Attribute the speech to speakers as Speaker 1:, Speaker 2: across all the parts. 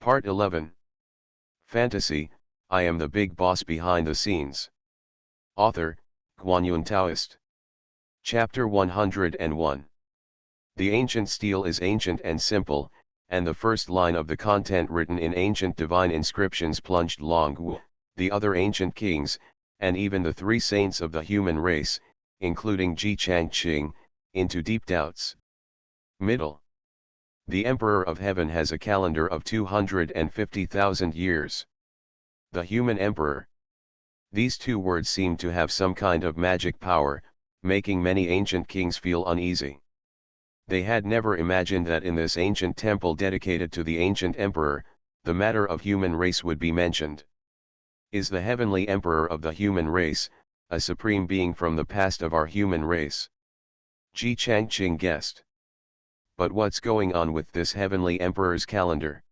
Speaker 1: Part 11. Fantasy, I am the big boss behind the scenes. Author, Guanyun Taoist. Chapter 101. The ancient stele is ancient and simple, and the first line of the content written in ancient divine inscriptions plunged Long Wu, the other ancient kings, and even the three saints of the human race, including Ji Changqing, into deep doubts. Middle. The Emperor of Heaven has a calendar of 250,000 years. The human emperor. These two words seem to have some kind of magic power, making many ancient kings feel uneasy. They had never imagined that in this ancient temple dedicated to the ancient emperor, the matter of human race would be mentioned. Is the heavenly emperor of the human race, a supreme being from the past of our human race? Ji Changqing guessed. But what's going on with this heavenly emperor's calendar?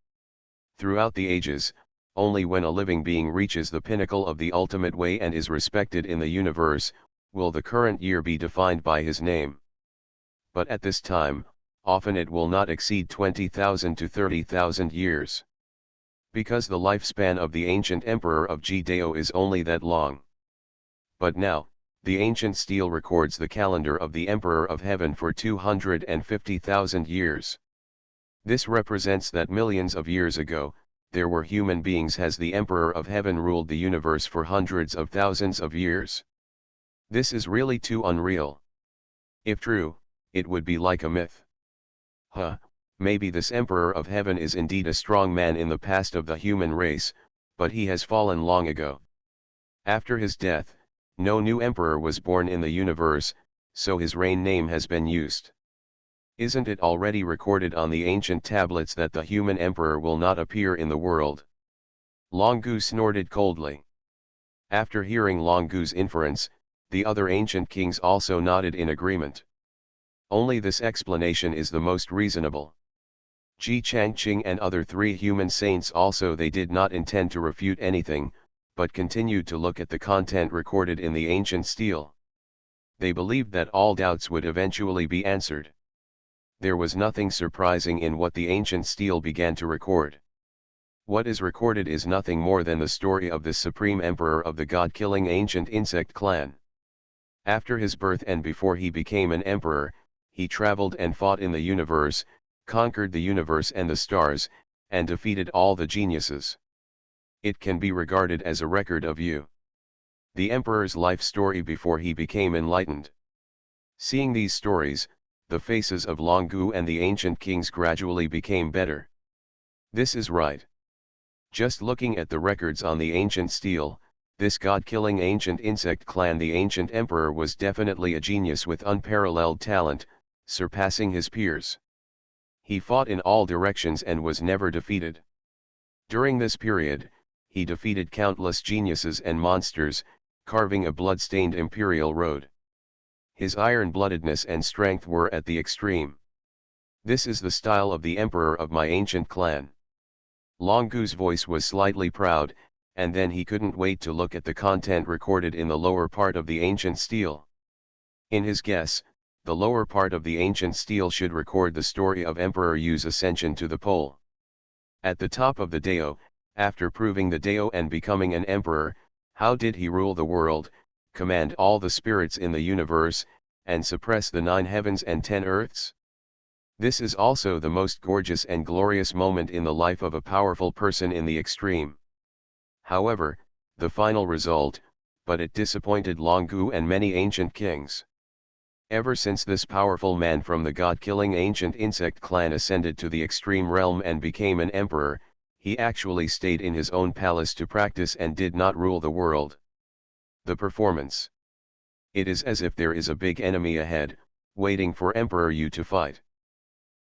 Speaker 1: Throughout the ages, only when a living being reaches the pinnacle of the ultimate way and is respected in the universe, will the current year be defined by his name. But at this time, often it will not exceed 20,000 to 30,000 years. Because the lifespan of the ancient emperor of Ji-Dao is only that long. But now, the ancient stele records the calendar of the Emperor of Heaven for 250,000 years. This represents that millions of years ago, there were human beings as the Emperor of Heaven ruled the universe for hundreds of thousands of years. This is really too unreal. If true, it would be like a myth. Maybe this Emperor of Heaven is indeed a strong man in the past of the human race, but he has fallen long ago. After his death, no new emperor was born in the universe, so his reign name has been used. Isn't it already recorded on the ancient tablets that the human emperor will not appear in the world? Long Gu snorted coldly. After hearing Long Gu's inference, the other ancient kings also nodded in agreement. Only this explanation is the most reasonable. Ji Changqing and other three human saints also they did not intend to refute anything, but continued to look at the content recorded in the ancient stele. They believed that all doubts would eventually be answered. There was nothing surprising in what the ancient stele began to record. What is recorded is nothing more than the story of the supreme emperor of the god-killing ancient insect clan. After his birth and before he became an emperor, he traveled and fought in the universe, conquered the universe and the stars, and defeated all the geniuses. It can be regarded as a record of the emperor's life story before he became enlightened. Seeing these stories, the faces of Long Gu and the ancient kings gradually became better. This is right. Just looking at the records on the ancient stele, this god-killing ancient insect clan, the ancient emperor was definitely a genius with unparalleled talent, surpassing his peers. He fought in all directions and was never defeated. During this period, he defeated countless geniuses and monsters, carving a blood-stained imperial road. His iron-bloodedness and strength were at the extreme. This is the style of the emperor of my ancient clan. Long Gu's voice was slightly proud, and then he couldn't wait to look at the content recorded in the lower part of the ancient stele. In his guess, the lower part of the ancient stele should record the story of Emperor Yu's ascension to the pole. At the top of the Dao, after proving the Dao and becoming an emperor, how did he rule the world, command all the spirits in the universe, and suppress the 9 heavens and 10 earths? This is also the most gorgeous and glorious moment in the life of a powerful person in the extreme. However, the final result, but it disappointed Long Gu and many ancient kings. Ever since this powerful man from the god-killing ancient insect clan ascended to the extreme realm and became an emperor, he actually stayed in his own palace to practice and did not rule the world. The performance. It is as if there is a big enemy ahead, waiting for Emperor Yu to fight.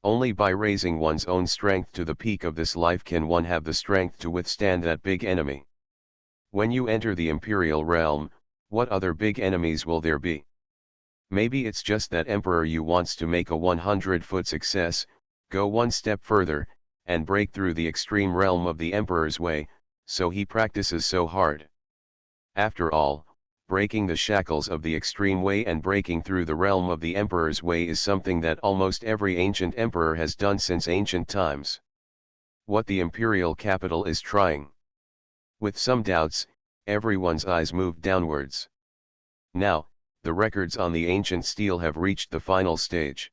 Speaker 1: Only by raising one's own strength to the peak of this life can one have the strength to withstand that big enemy. When you enter the imperial realm, what other big enemies will there be? Maybe it's just that Emperor Yu wants to make a 100-foot success, go one step further, and break through the extreme realm of the Emperor's way, so he practices so hard. After all, breaking the shackles of the extreme way and breaking through the realm of the Emperor's way is something that almost every ancient emperor has done since ancient times. what the imperial capital is trying. With some doubts, everyone's eyes moved downwards. Now, the records on the ancient stele have reached the final stage.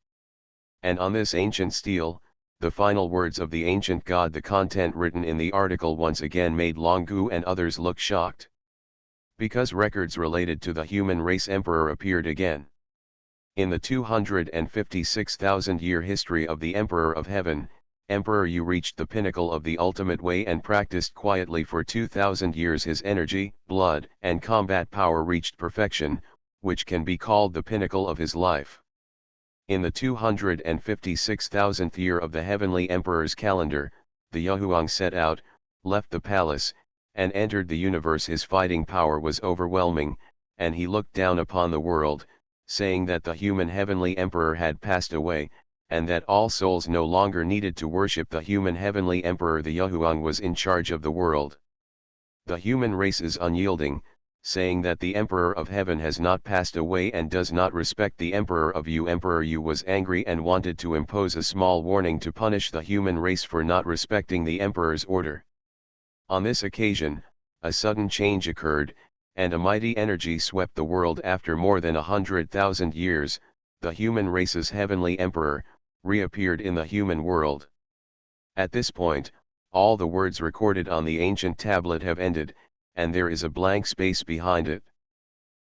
Speaker 1: And on this ancient stele, the final words of the ancient god, the content written in the article, once again made Longu and others look shocked. Because records related to the human race emperor appeared again. In the 256,000-year history of the Emperor of Heaven, Emperor Yu reached the pinnacle of the ultimate way and practiced quietly for 2,000 years. His energy, blood, and combat power reached perfection, which can be called the pinnacle of his life. In the 256,000th year of the heavenly emperor's calendar, the Yahuang set out, left the palace, and entered the universe. His fighting power was overwhelming, and he looked down upon the world, saying that the human heavenly emperor had passed away, and that all souls no longer needed to worship the human heavenly emperor. The Yahuang was in charge of the world. The human race is unyielding, saying that the Emperor of Heaven has not passed away and does not respect the Emperor of Yu. Emperor Yu was angry and wanted to impose a small warning to punish the human race for not respecting the Emperor's order. On this occasion, a sudden change occurred, and a mighty energy swept the world. After more than 100,000 years, the human race's heavenly Emperor reappeared in the human world. At this point, all the words recorded on the ancient tablet have ended, and there is a blank space behind it.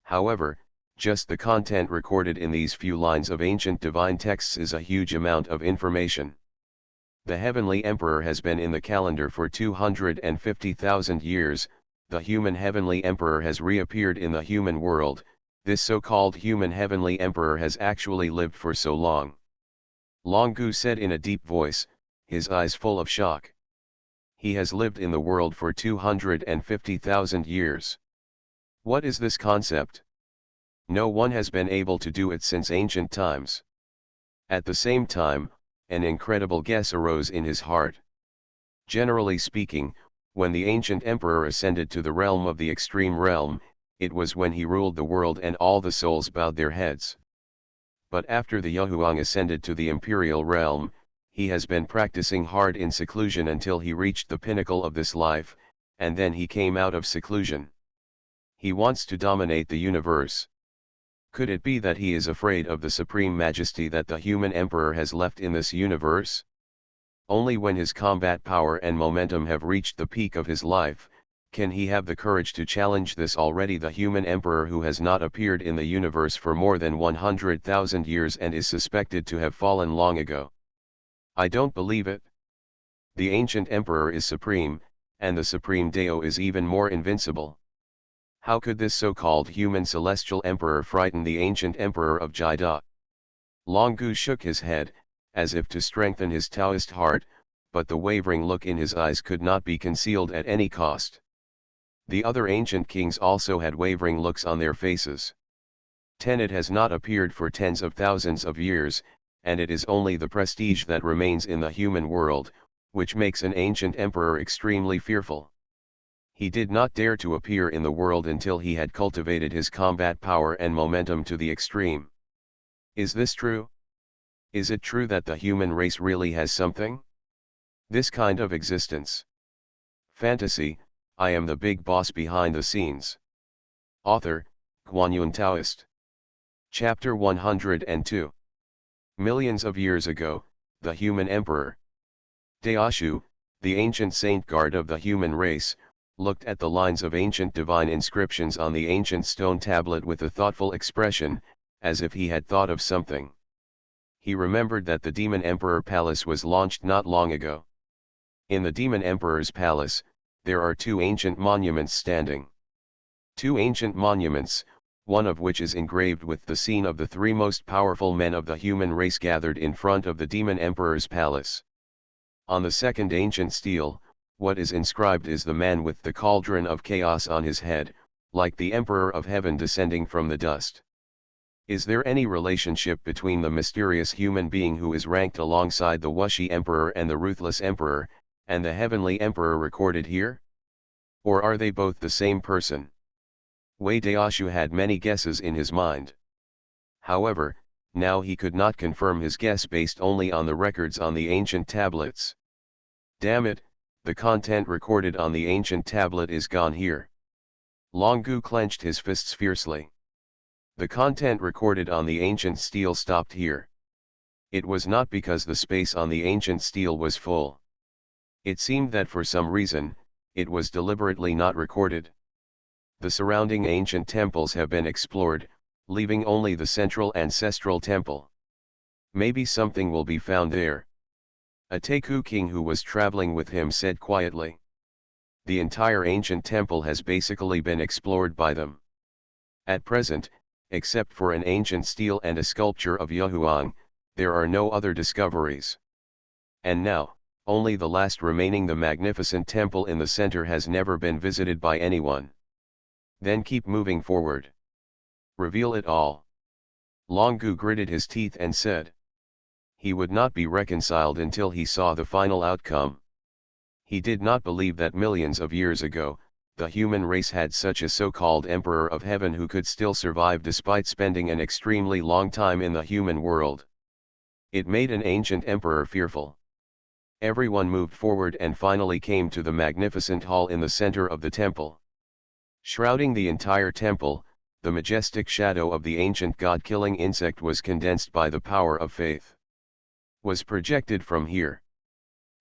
Speaker 1: However, just the content recorded in these few lines of ancient divine texts is a huge amount of information. The heavenly emperor has been in the calendar for 250,000 years, the human heavenly emperor has reappeared in the human world. This so-called human heavenly emperor has actually lived for so long. Longu said in a deep voice, his eyes full of shock. He has lived in the world for 250,000 years. What is this concept? No one has been able to do it since ancient times. At the same time, an incredible guess arose in his heart. Generally speaking, when the ancient emperor ascended to the realm of the extreme realm, it was when he ruled the world and all the souls bowed their heads. But after the Yahuang ascended to the imperial realm, he has been practicing hard in seclusion until he reached the pinnacle of this life, and then he came out of seclusion. He wants to dominate the universe. Could it be that he is afraid of the supreme majesty that the human emperor has left in this universe? Only when his combat power and momentum have reached the peak of his life, can he have the courage to challenge this already the human emperor who has not appeared in the universe for more than 100,000 years and is suspected to have fallen long ago. I don't believe it. The ancient emperor is supreme, and the supreme Deo is even more invincible. How could this so-called human celestial emperor frighten the ancient emperor of Jida? Longu shook his head, as if to strengthen his Taoist heart, but the wavering look in his eyes could not be concealed at any cost. The other ancient kings also had wavering looks on their faces. Tenet has not appeared for tens of thousands of years, and it is only the prestige that remains in the human world, which makes an ancient emperor extremely fearful. He did not dare to appear in the world until he had cultivated his combat power and momentum to the extreme. Is this true? Is it true that the human race really has something? This kind of existence. Fantasy, I am the big boss behind the scenes. Author, Guanyun Taoist. Chapter 102. Millions of years ago, the human emperor. Daoshu, the ancient saint guard of the human race, looked at the lines of ancient divine inscriptions on the ancient stone tablet with a thoughtful expression, as if he had thought of something. He remembered that the Demon Emperor Palace was launched not long ago. In the Demon Emperor's palace, there are two ancient monuments standing. Two ancient monuments, one of which is engraved with the scene of the three most powerful men of the human race gathered in front of the Demon Emperor's palace. On the second ancient stele, what is inscribed is the man with the cauldron of chaos on his head, like the Emperor of Heaven descending from the dust. Is there any relationship between the mysterious human being who is ranked alongside the Wuxi Emperor and the Ruthless Emperor, and the Heavenly Emperor recorded here? Or are they both the same person? Wei Daoshu had many guesses in his mind. However, now he could not confirm his guess based only on the records on the ancient tablets. Damn it, the content recorded on the ancient tablet is gone here. Longu clenched his fists fiercely. The content recorded on the ancient stele stopped here. It was not because the space on the ancient stele was full. It seemed that for some reason, it was deliberately not recorded. The surrounding ancient temples have been explored, leaving only the central ancestral temple. Maybe something will be found there. A Teku king who was traveling with him said quietly. The entire ancient temple has basically been explored by them. At present, except for an ancient stele and a sculpture of Yahuang, there are no other discoveries. And now, only the last remaining, the magnificent temple in the center, has never been visited by anyone. Then keep moving forward. Reveal it all. Longu gritted his teeth and said. He would not be reconciled until he saw the final outcome. He did not believe that millions of years ago, the human race had such a so-called Emperor of Heaven who could still survive despite spending an extremely long time in the human world. It made an ancient emperor fearful. Everyone moved forward and finally came to the magnificent hall in the center of the temple. Shrouding the entire temple, the majestic shadow of the ancient god-killing insect was condensed by the power of faith. Was projected from here.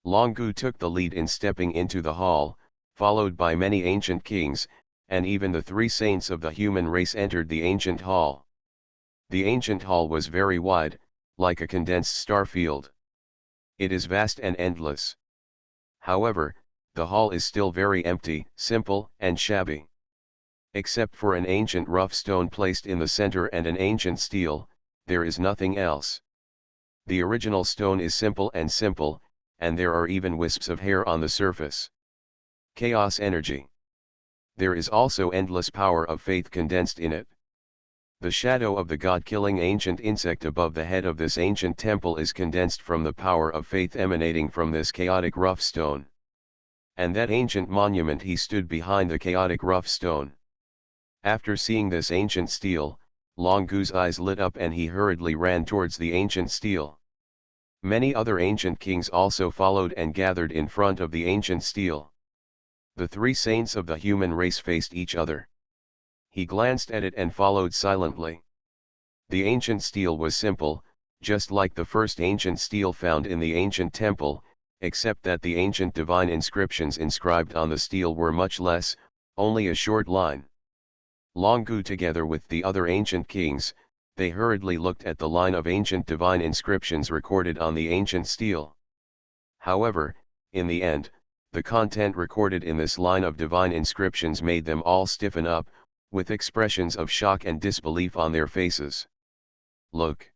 Speaker 1: Longu took the lead in stepping into the hall, followed by many ancient kings, and even the 3 saints of the human race entered the ancient hall. The ancient hall was very wide, like a condensed star field. It is vast and endless. However, the hall is still very empty, simple, and shabby. Except for an ancient rough stone placed in the center and an ancient stele, there is nothing else. The original stone is simple, and there are even wisps of hair on the surface. Chaos energy. There is also endless power of faith condensed in it. The shadow of the god-killing ancient insect above the head of this ancient temple is condensed from the power of faith emanating from this chaotic rough stone. And that ancient monument, he stood behind the chaotic rough stone. After seeing this ancient stele, Longu's eyes lit up and he hurriedly ran towards the ancient stele. Many other ancient kings also followed and gathered in front of the ancient stele. The 3 saints of the human race faced each other. He glanced at it and followed silently. The ancient stele was simple, just like the first ancient stele found in the ancient temple, except that the ancient divine inscriptions inscribed on the stele were much less, only a short line. Longu, together with the other ancient kings, they hurriedly looked at the line of ancient divine inscriptions recorded on the ancient stele. However, in the end, the content recorded in this line of divine inscriptions made them all stiffen up, with expressions of shock and disbelief on their faces. Look!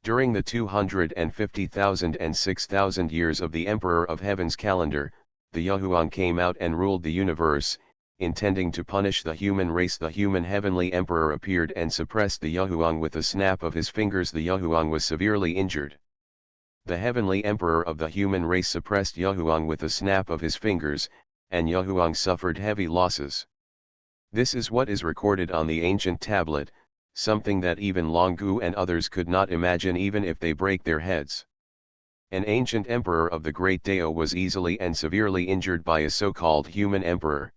Speaker 1: During the 250,000 and 6,000 years of the Emperor of Heaven's calendar, the Yahuang came out and ruled the universe. Intending to punish the human race, the human heavenly emperor appeared and suppressed the Yahuang with a snap of his fingers. The Yahuang was severely injured. The heavenly emperor of the human race suppressed Yahuang with a snap of his fingers, and Yahuang suffered heavy losses. This is what is recorded on the ancient tablet, something that even Longu and others could not imagine even if they break their heads. An ancient emperor of the great Dao was easily and severely injured by a so-called human emperor.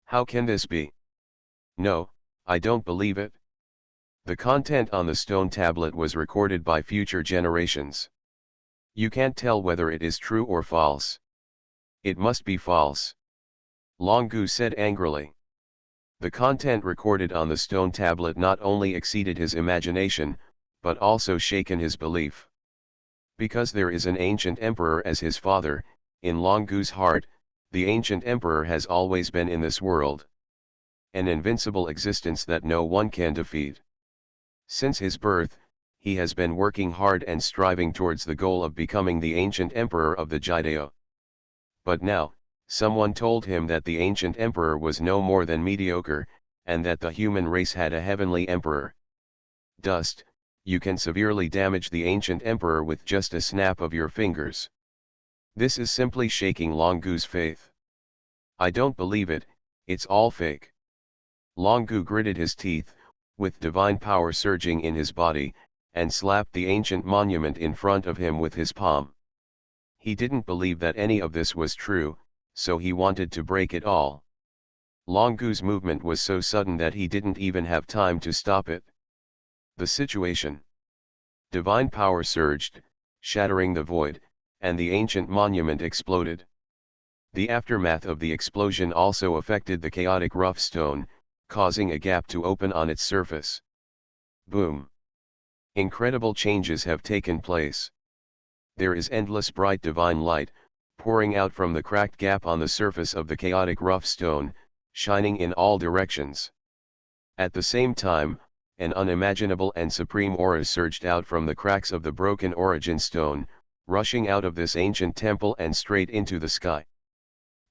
Speaker 1: How can this be? No, I don't believe it. The content on the stone tablet was recorded by future generations. You can't tell whether it is true or false. It must be false. Longu said angrily. The content recorded on the stone tablet not only exceeded his imagination, but also shaken his belief. Because there is an ancient emperor as his father, in Longu's heart, the ancient emperor has always been in this world. An invincible existence that no one can defeat. Since his birth, he has been working hard and striving towards the goal of becoming the ancient emperor of the Jidao. But now, someone told him that the ancient emperor was no more than mediocre, and that the human race had a heavenly emperor. Dust, you can severely damage the ancient emperor with just a snap of your fingers. This is simply shaking Longu's faith. I don't believe it, it's all fake. Longu gritted his teeth, with divine power surging in his body, and slapped the ancient monument in front of him with his palm. He didn't believe that any of this was true, so he wanted to break it all. Longu's movement was so sudden that he didn't even have time to stop it. The situation. Divine power surged, shattering the void, and the ancient monument exploded. The aftermath of the explosion also affected the chaotic rough stone, causing a gap to open on its surface. Boom! Incredible changes have taken place. There is endless bright divine light, pouring out from the cracked gap on the surface of the chaotic rough stone, shining in all directions. At the same time, an unimaginable and supreme aura surged out from the cracks of the broken origin stone, rushing out of this ancient temple and straight into the sky.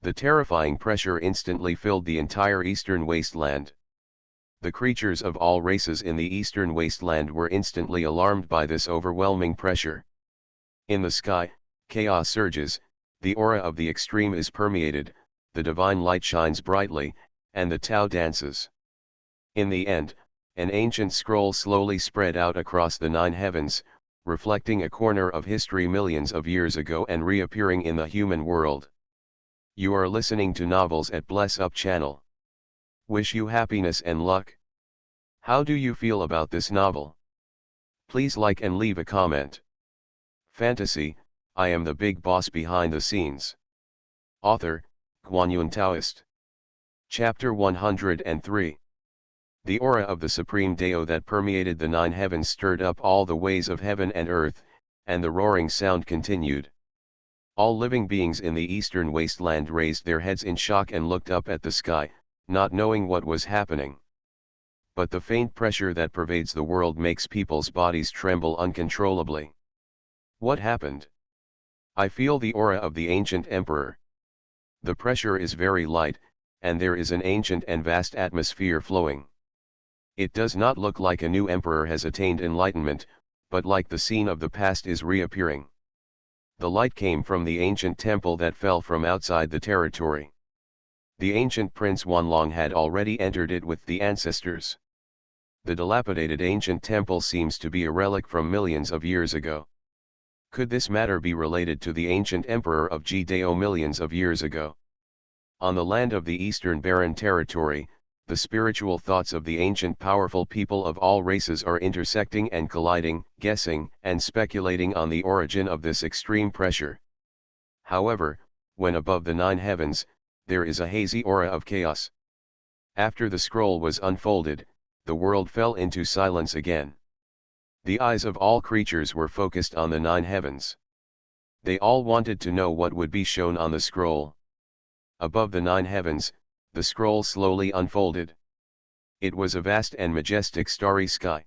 Speaker 1: The terrifying pressure instantly filled the entire eastern wasteland. The creatures of all races in the eastern wasteland were instantly alarmed by this overwhelming pressure. In the sky, chaos surges, the aura of the extreme is permeated, the divine light shines brightly, and the Tao dances. In the end, an ancient scroll slowly spread out across the 9 heavens, reflecting a corner of history millions of years ago and reappearing in the human world. You are listening to Novels at Bless Up channel. Wish you happiness and luck. How do you feel about this novel? Please like and leave a comment. Fantasy, I am the big boss behind the scenes. Author, Guanyun Taoist. Chapter 103. The aura of the Supreme Dao that permeated the 9 heavens stirred up all the ways of heaven and earth, and the roaring sound continued. All living beings in the eastern wasteland raised their heads in shock and looked up at the sky, not knowing what was happening. But the faint pressure that pervades the world makes people's bodies tremble uncontrollably. What happened? I feel the aura of the ancient emperor. The pressure is very light, and there is an ancient and vast atmosphere flowing. It does not look like a new emperor has attained enlightenment, but like the scene of the past is reappearing. The light came from the ancient temple that fell from outside the territory. The ancient Prince Wanlong had already entered it with the ancestors. The dilapidated ancient temple seems to be a relic from millions of years ago. Could this matter be related to the ancient emperor of Ji-Dao millions of years ago? On the land of the Eastern Barren Territory, the spiritual thoughts of the ancient powerful people of all races are intersecting and colliding, guessing and speculating on the origin of this extreme pressure. However, when above the 9 heavens, there is a hazy aura of chaos. After the scroll was unfolded, the world fell into silence again. The eyes of all creatures were focused on the 9 heavens. They all wanted to know what would be shown on the scroll. Above the 9 heavens, the scroll slowly unfolded. It was a vast and majestic starry sky.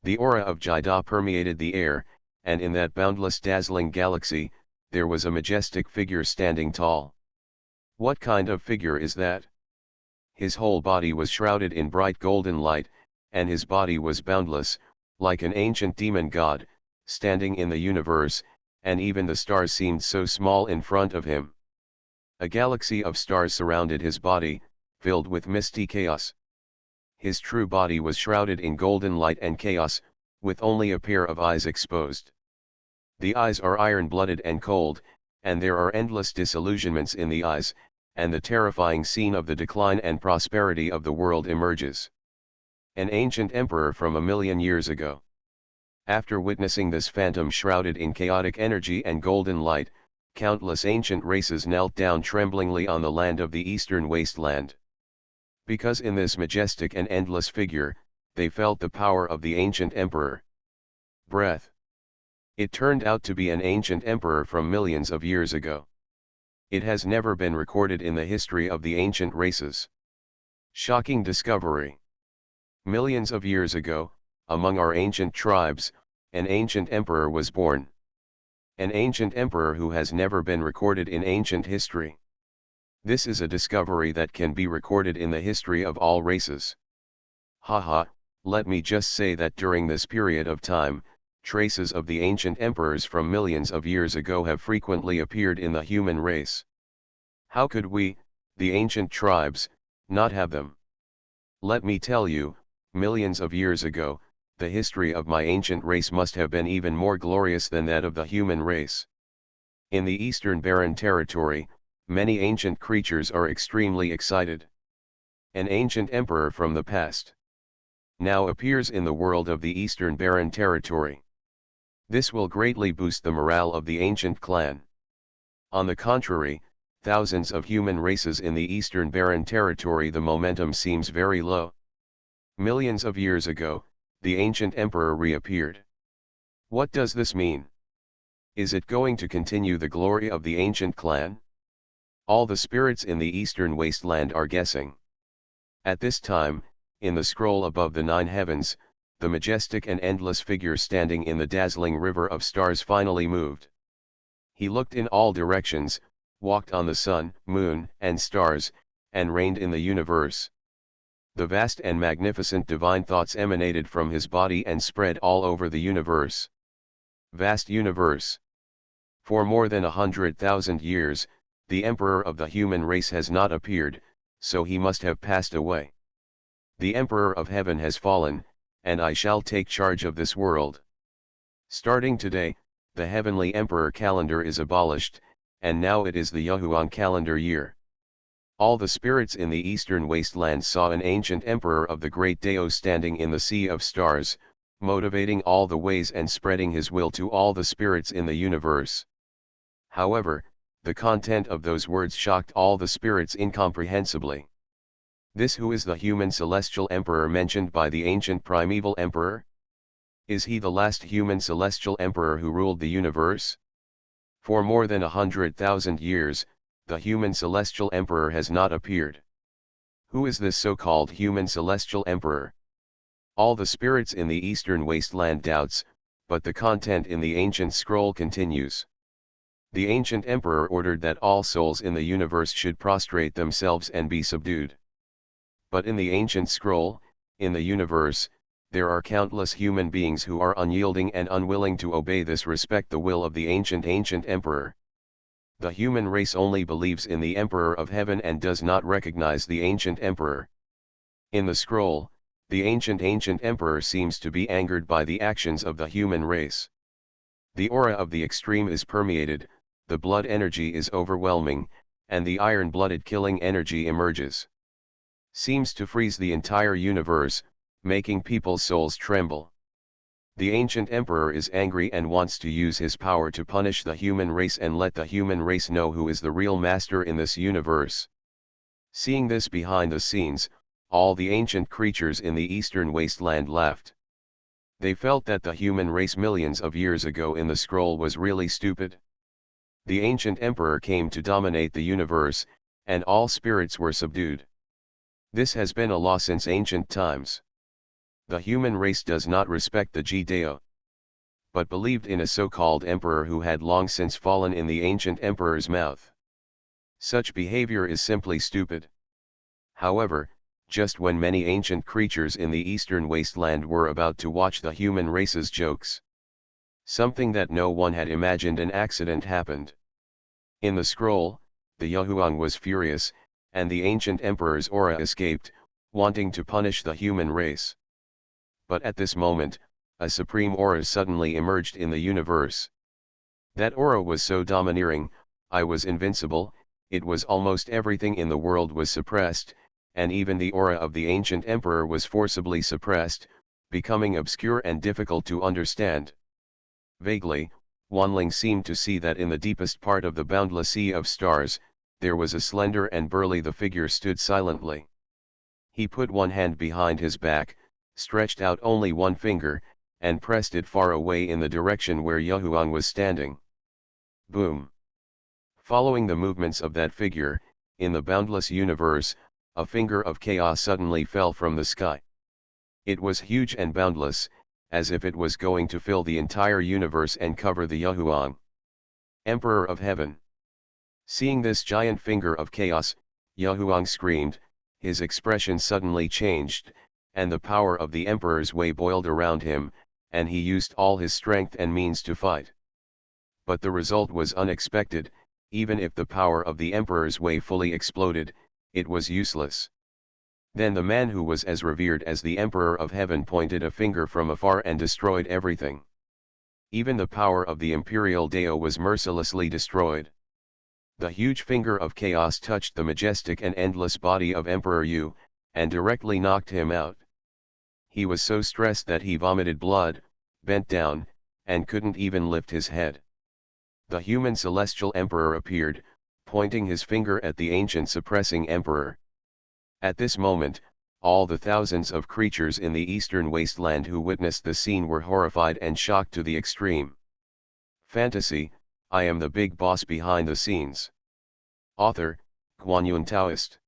Speaker 1: The aura of Jida permeated the air, and in that boundless dazzling galaxy, there was a majestic figure standing tall. What kind of figure is that? His whole body was shrouded in bright golden light, and his body was boundless, like an ancient demon god, standing in the universe, and even the stars seemed so small in front of him. A galaxy of stars surrounded his body, filled with misty chaos. His true body was shrouded in golden light and chaos, with only a pair of eyes exposed. The eyes are iron-blooded and cold, and there are endless disillusionments in the eyes, and the terrifying scene of the decline and prosperity of the world emerges. An ancient emperor from a million years ago. After witnessing this phantom shrouded in chaotic energy and golden light, countless ancient races knelt down tremblingly on the land of the eastern wasteland. Because in this majestic and endless figure, they felt the power of the ancient emperor. Breath. It turned out to be an ancient emperor from millions of years ago. It has never been recorded in the history of the ancient races. Shocking discovery. Millions of years ago, among our ancient tribes, an ancient emperor was born. An ancient emperor who has never been recorded in ancient history. This is a discovery that can be recorded in the history of all races. Haha, let me just say that during this period of time, traces of the ancient emperors from millions of years ago have frequently appeared in the human race. How could we, the ancient tribes, not have them? Let me tell you, millions of years ago, the history of my ancient race must have been even more glorious than that of the human race. In the eastern barren territory, many ancient creatures are extremely excited. An ancient emperor from the past now appears in the world of the eastern barren territory. This will greatly boost the morale of the ancient clan. On the contrary, thousands of human races in the eastern barren territory, the momentum seems very low. Millions of years ago, the ancient emperor reappeared. What does this mean? Is it going to continue the glory of the ancient clan? All the spirits in the eastern wasteland are guessing. At this time, in the scroll above the nine heavens, the majestic and endless figure standing in the dazzling river of stars finally moved. He looked in all directions, walked on the sun, moon, and stars, and reigned in the universe. The vast and magnificent divine thoughts emanated from his body and spread all over the universe. Vast universe. For more than 100,000 years, the emperor of the human race has not appeared, so he must have passed away. The emperor of heaven has fallen, and I shall take charge of this world. Starting today, the heavenly emperor calendar is abolished, and now it is the Yahuang calendar year. All the spirits in the eastern wasteland saw an ancient emperor of the great Dao standing in the sea of stars, motivating all the ways and spreading his will to all the spirits in the universe. However, the content of those words shocked all the spirits incomprehensibly. This who is the human celestial emperor mentioned by the ancient primeval emperor? Is he the last human celestial emperor who ruled the universe? For more than 100,000 years, the human celestial emperor has not appeared. Who is this so-called human celestial emperor? All the spirits in the eastern wasteland doubts, but the content in the ancient scroll continues. The ancient emperor ordered that all souls in the universe should prostrate themselves and be subdued. But in the ancient scroll, in the universe, there are countless human beings who are unyielding and unwilling to obey this respect the will of the ancient emperor. The human race only believes in the emperor of heaven and does not recognize the ancient emperor. In the scroll, the ancient emperor seems to be angered by the actions of the human race. The aura of the extreme is permeated, the blood energy is overwhelming, and the iron-blooded killing energy emerges. Seems to freeze the entire universe, making people's souls tremble. The ancient emperor is angry and wants to use his power to punish the human race and let the human race know who is the real master in this universe. Seeing this behind the scenes, all the ancient creatures in the eastern wasteland laughed. They felt that the human race millions of years ago in the scroll was really stupid. The ancient emperor came to dominate the universe, and all spirits were subdued. This has been a law since ancient times. The human race does not respect the Dao, but believed in a so-called emperor who had long since fallen in the ancient emperor's mouth. Such behavior is simply stupid. However, just when many ancient creatures in the eastern wasteland were about to watch the human race's jokes, something that no one had imagined, an accident happened. In the scroll, the Yahuang was furious, and the ancient emperor's aura escaped, wanting to punish the human race. But at this moment, a supreme aura suddenly emerged in the universe. That aura was so domineering, I was invincible, it was almost everything in the world was suppressed, and even the aura of the ancient emperor was forcibly suppressed, becoming obscure and difficult to understand. Vaguely, Wanling seemed to see that in the deepest part of the boundless sea of stars, there was a slender and burly the figure stood silently. He put one hand behind his back, stretched out only one finger, and pressed it far away in the direction where Yahuang was standing. Boom! Following the movements of that figure, in the boundless universe, a finger of chaos suddenly fell from the sky. It was huge and boundless, as if it was going to fill the entire universe and cover the Yahuang, Emperor of Heaven. Seeing this giant finger of chaos, Yahuang screamed, his expression suddenly changed, and the power of the Emperor's way boiled around him, and he used all his strength and means to fight. But the result was unexpected. Even if the power of the Emperor's way fully exploded, it was useless. Then the man who was as revered as the Emperor of Heaven pointed a finger from afar and destroyed everything. Even the power of the imperial Dao was mercilessly destroyed. The huge finger of chaos touched the majestic and endless body of Emperor Yu, and directly knocked him out. He was so stressed that he vomited blood, bent down, and couldn't even lift his head. The human celestial emperor appeared, pointing his finger at the ancient suppressing emperor. At this moment, all the thousands of creatures in the eastern wasteland who witnessed the scene were horrified and shocked to the extreme. Fantasy, I am the big boss behind the scenes. Author, Guanyun Taoist.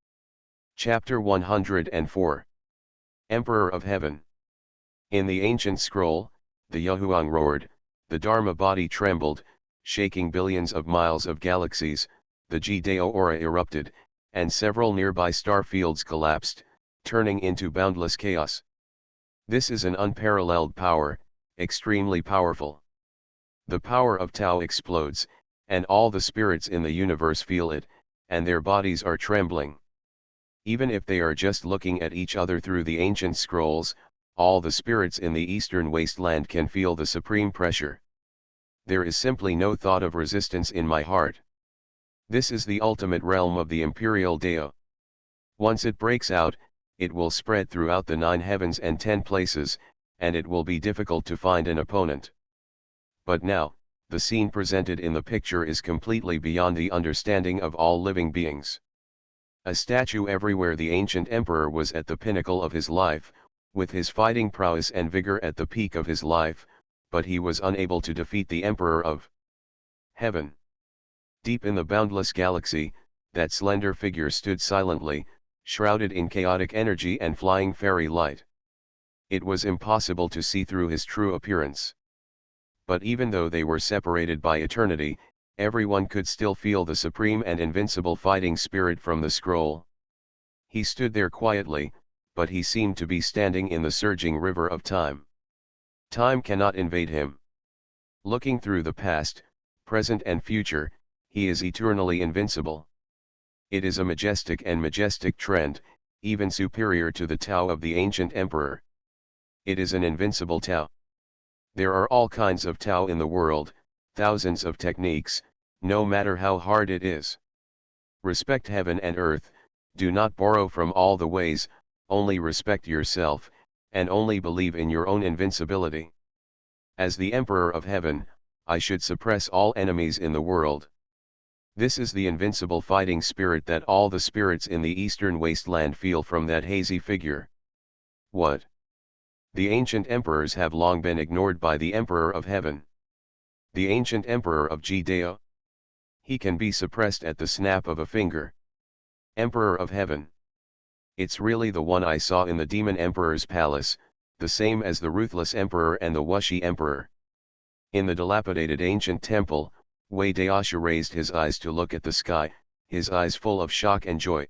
Speaker 1: Chapter 104. Emperor of Heaven. In the ancient scroll, the Yahuang roared, the Dharma body trembled, shaking billions of miles of galaxies, the G-Dao aura erupted, and several nearby star fields collapsed, turning into boundless chaos. This is an unparalleled power, extremely powerful. The power of Tao explodes, and all the spirits in the universe feel it, and their bodies are trembling. Even if they are just looking at each other through the ancient scrolls, all the spirits in the eastern wasteland can feel the supreme pressure. There is simply no thought of resistance in my heart. This is the ultimate realm of the imperial Dao. Once it breaks out, it will spread throughout the 9 heavens and 10 places, and it will be difficult to find an opponent. But now, the scene presented in the picture is completely beyond the understanding of all living beings. A statue everywhere. The ancient emperor was at the pinnacle of his life, with his fighting prowess and vigor at the peak of his life, but he was unable to defeat the emperor of heaven. Deep in the boundless galaxy, that slender figure stood silently, shrouded in chaotic energy and flying fairy light. It was impossible to see through his true appearance. But even though they were separated by eternity, everyone could still feel the supreme and invincible fighting spirit from the scroll. He stood there quietly, but he seemed to be standing in the surging river of time. Time cannot invade him. Looking through the past, present and future, he is eternally invincible. It is a majestic trend, even superior to the Tao of the ancient emperor. It is an invincible Tao. There are all kinds of Tao in the world, thousands of techniques, no matter how hard it is. Respect heaven and earth, do not borrow from all the ways, only respect yourself, and only believe in your own invincibility. As the Emperor of Heaven, I should suppress all enemies in the world. This is the invincible fighting spirit that all the spirits in the eastern wasteland feel from that hazy figure. What? The ancient emperors have long been ignored by the Emperor of Heaven. The ancient Emperor of G-Dao? He can be suppressed at the snap of a finger. Emperor of Heaven. It's really the one I saw in the Demon Emperor's palace, the same as the Ruthless Emperor and the Wuxi Emperor. In the dilapidated ancient temple, Wei Daosha raised his eyes to look at the sky, his eyes full of shock and joy.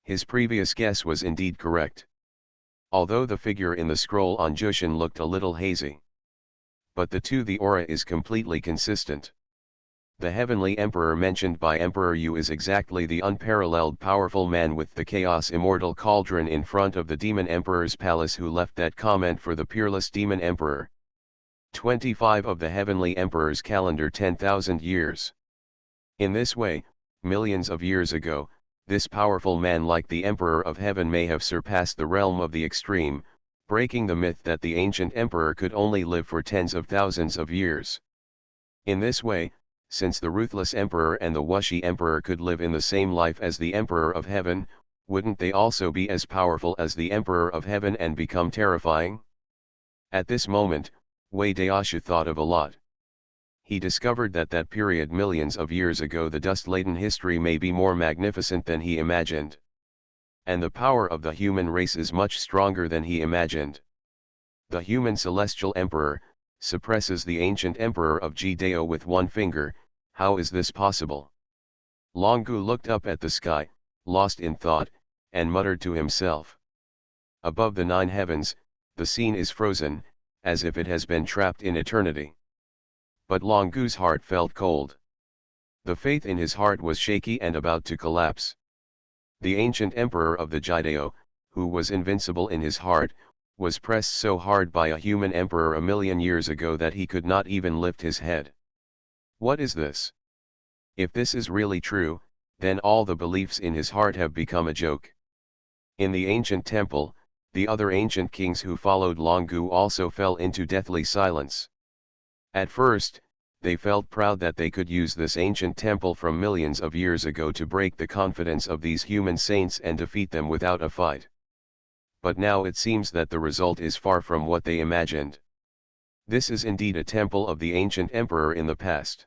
Speaker 1: His previous guess was indeed correct. Although the figure in the scroll on Jushin looked a little hazy. But the aura is completely consistent. The heavenly emperor mentioned by Emperor Yu is exactly the unparalleled powerful man with the chaos immortal cauldron in front of the demon emperor's palace who left that comment for the peerless demon emperor. 25 of the heavenly emperor's calendar 10,000 years. In this way, millions of years ago, this powerful man like the Emperor of Heaven may have surpassed the realm of the extreme, breaking the myth that the ancient emperor could only live for tens of thousands of years. In this way, since the Ruthless Emperor and the Wuxi Emperor could live in the same life as the Emperor of Heaven, wouldn't they also be as powerful as the Emperor of Heaven and become terrifying? At this moment, Wei Daosha thought of a lot. He discovered that period millions of years ago, the dust-laden history may be more magnificent than he imagined. And the power of the human race is much stronger than he imagined. The human celestial emperor suppresses the ancient emperor of G-Dao with one finger. How is this possible? Longu looked up at the sky, lost in thought, and muttered to himself. Above the 9 heavens, the scene is frozen, as if it has been trapped in eternity. But Longu's heart felt cold. The faith in his heart was shaky and about to collapse. The ancient emperor of the G-Dao, who was invincible in his heart, was pressed so hard by a human emperor a million years ago that he could not even lift his head. What is this? If this is really true, then all the beliefs in his heart have become a joke. In the ancient temple, the other ancient kings who followed Longu also fell into deathly silence. At first, they felt proud that they could use this ancient temple from millions of years ago to break the confidence of these human saints and defeat them without a fight. But now it seems that the result is far from what they imagined. This is indeed a temple of the ancient emperor in the past.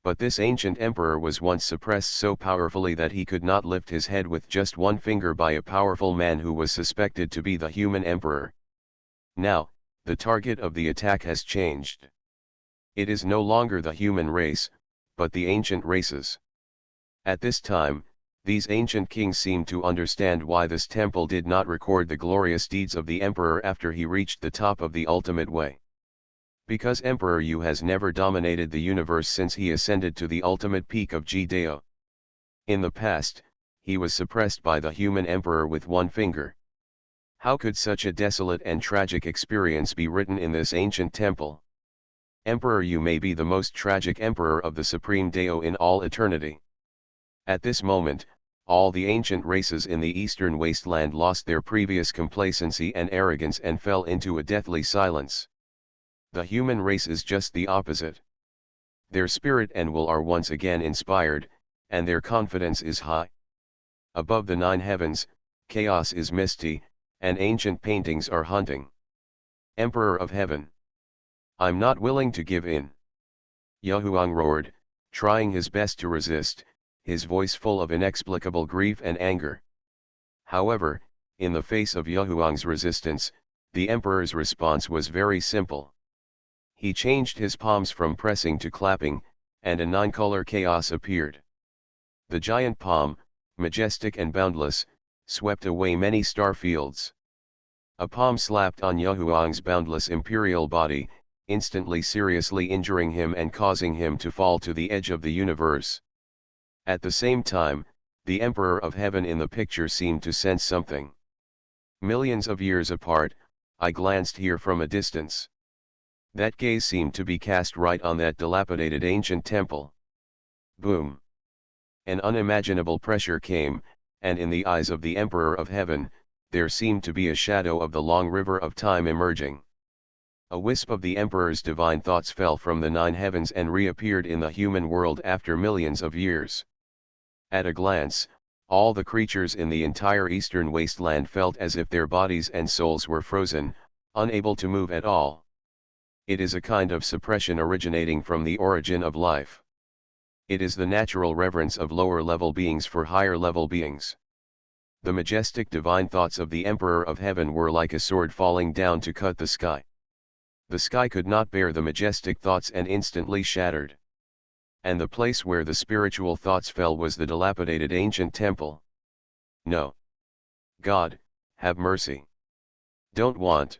Speaker 1: But this ancient emperor was once suppressed so powerfully that he could not lift his head with just one finger by a powerful man who was suspected to be the human emperor. Now, the target of the attack has changed. It is no longer the human race, but the ancient races. At this time, these ancient kings seemed to understand why this temple did not record the glorious deeds of the emperor after he reached the top of the ultimate way. Because Emperor Yu has never dominated the universe since he ascended to the ultimate peak of Ji-Dao. In the past, he was suppressed by the human emperor with one finger. How could such a desolate and tragic experience be written in this ancient temple? Emperor Yu may be the most tragic emperor of the Supreme Dao in all eternity. At this moment, all the ancient races in the eastern wasteland lost their previous complacency and arrogance and fell into a deathly silence. The human race is just the opposite. Their spirit and will are once again inspired, and their confidence is high. Above the 9 heavens, chaos is misty, and ancient paintings are hunting. Emperor of Heaven. I'm not willing to give in. Yahuang roared, trying his best to resist, his voice full of inexplicable grief and anger. However, in the face of Yahuang's resistance, the emperor's response was very simple. He changed his palms from pressing to clapping, and a 9-color chaos appeared. The giant palm, majestic and boundless, swept away many star fields. A palm slapped on Yahuang's boundless imperial body, instantly seriously injuring him and causing him to fall to the edge of the universe. At the same time, the Emperor of Heaven in the picture seemed to sense something. Millions of years apart, I glanced here from a distance. That gaze seemed to be cast right on that dilapidated ancient temple. Boom! An unimaginable pressure came, and in the eyes of the Emperor of Heaven, there seemed to be a shadow of the long river of time emerging. A wisp of the Emperor's divine thoughts fell from the 9 heavens and reappeared in the human world after millions of years. At a glance, all the creatures in the entire eastern wasteland felt as if their bodies and souls were frozen, unable to move at all. It is a kind of suppression originating from the origin of life. It is the natural reverence of lower-level beings for higher-level beings. The majestic divine thoughts of the Emperor of Heaven were like a sword falling down to cut the sky. The sky could not bear the majestic thoughts and instantly shattered. And the place where the spiritual thoughts fell was the dilapidated ancient temple. No. God, have mercy. Don't want.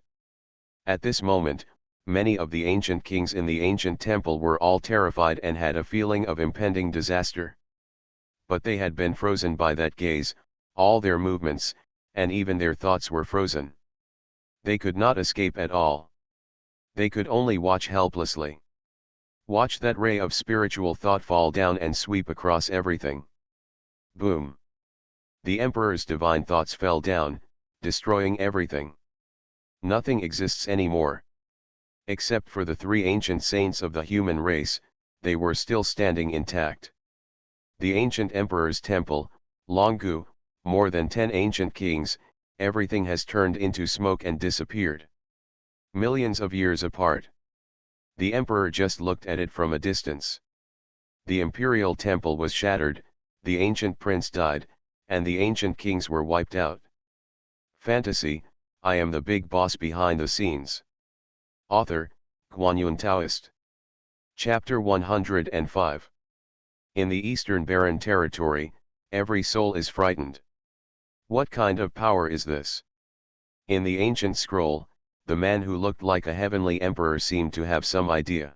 Speaker 1: At this moment, many of the ancient kings in the ancient temple were all terrified and had a feeling of impending disaster. But they had been frozen by that gaze, all their movements, and even their thoughts were frozen. They could not escape at all. They could only watch helplessly. Watch that ray of spiritual thought fall down and sweep across everything. Boom! The Emperor's divine thoughts fell down, destroying everything. Nothing exists anymore. Except for the 3 ancient saints of the human race, they were still standing intact. The ancient Emperor's temple, Longu, more than 10 ancient kings, everything has turned into smoke and disappeared. Millions of years apart. The Emperor just looked at it from a distance. The imperial temple was shattered, the ancient prince died, and the ancient kings were wiped out. Fantasy, I am the big boss behind the scenes. Author, Guanyun Taoist. Chapter 105. In the Eastern Barren Territory, every soul is frightened. What kind of power is this? In the ancient scroll, the man who looked like a heavenly emperor seemed to have some idea.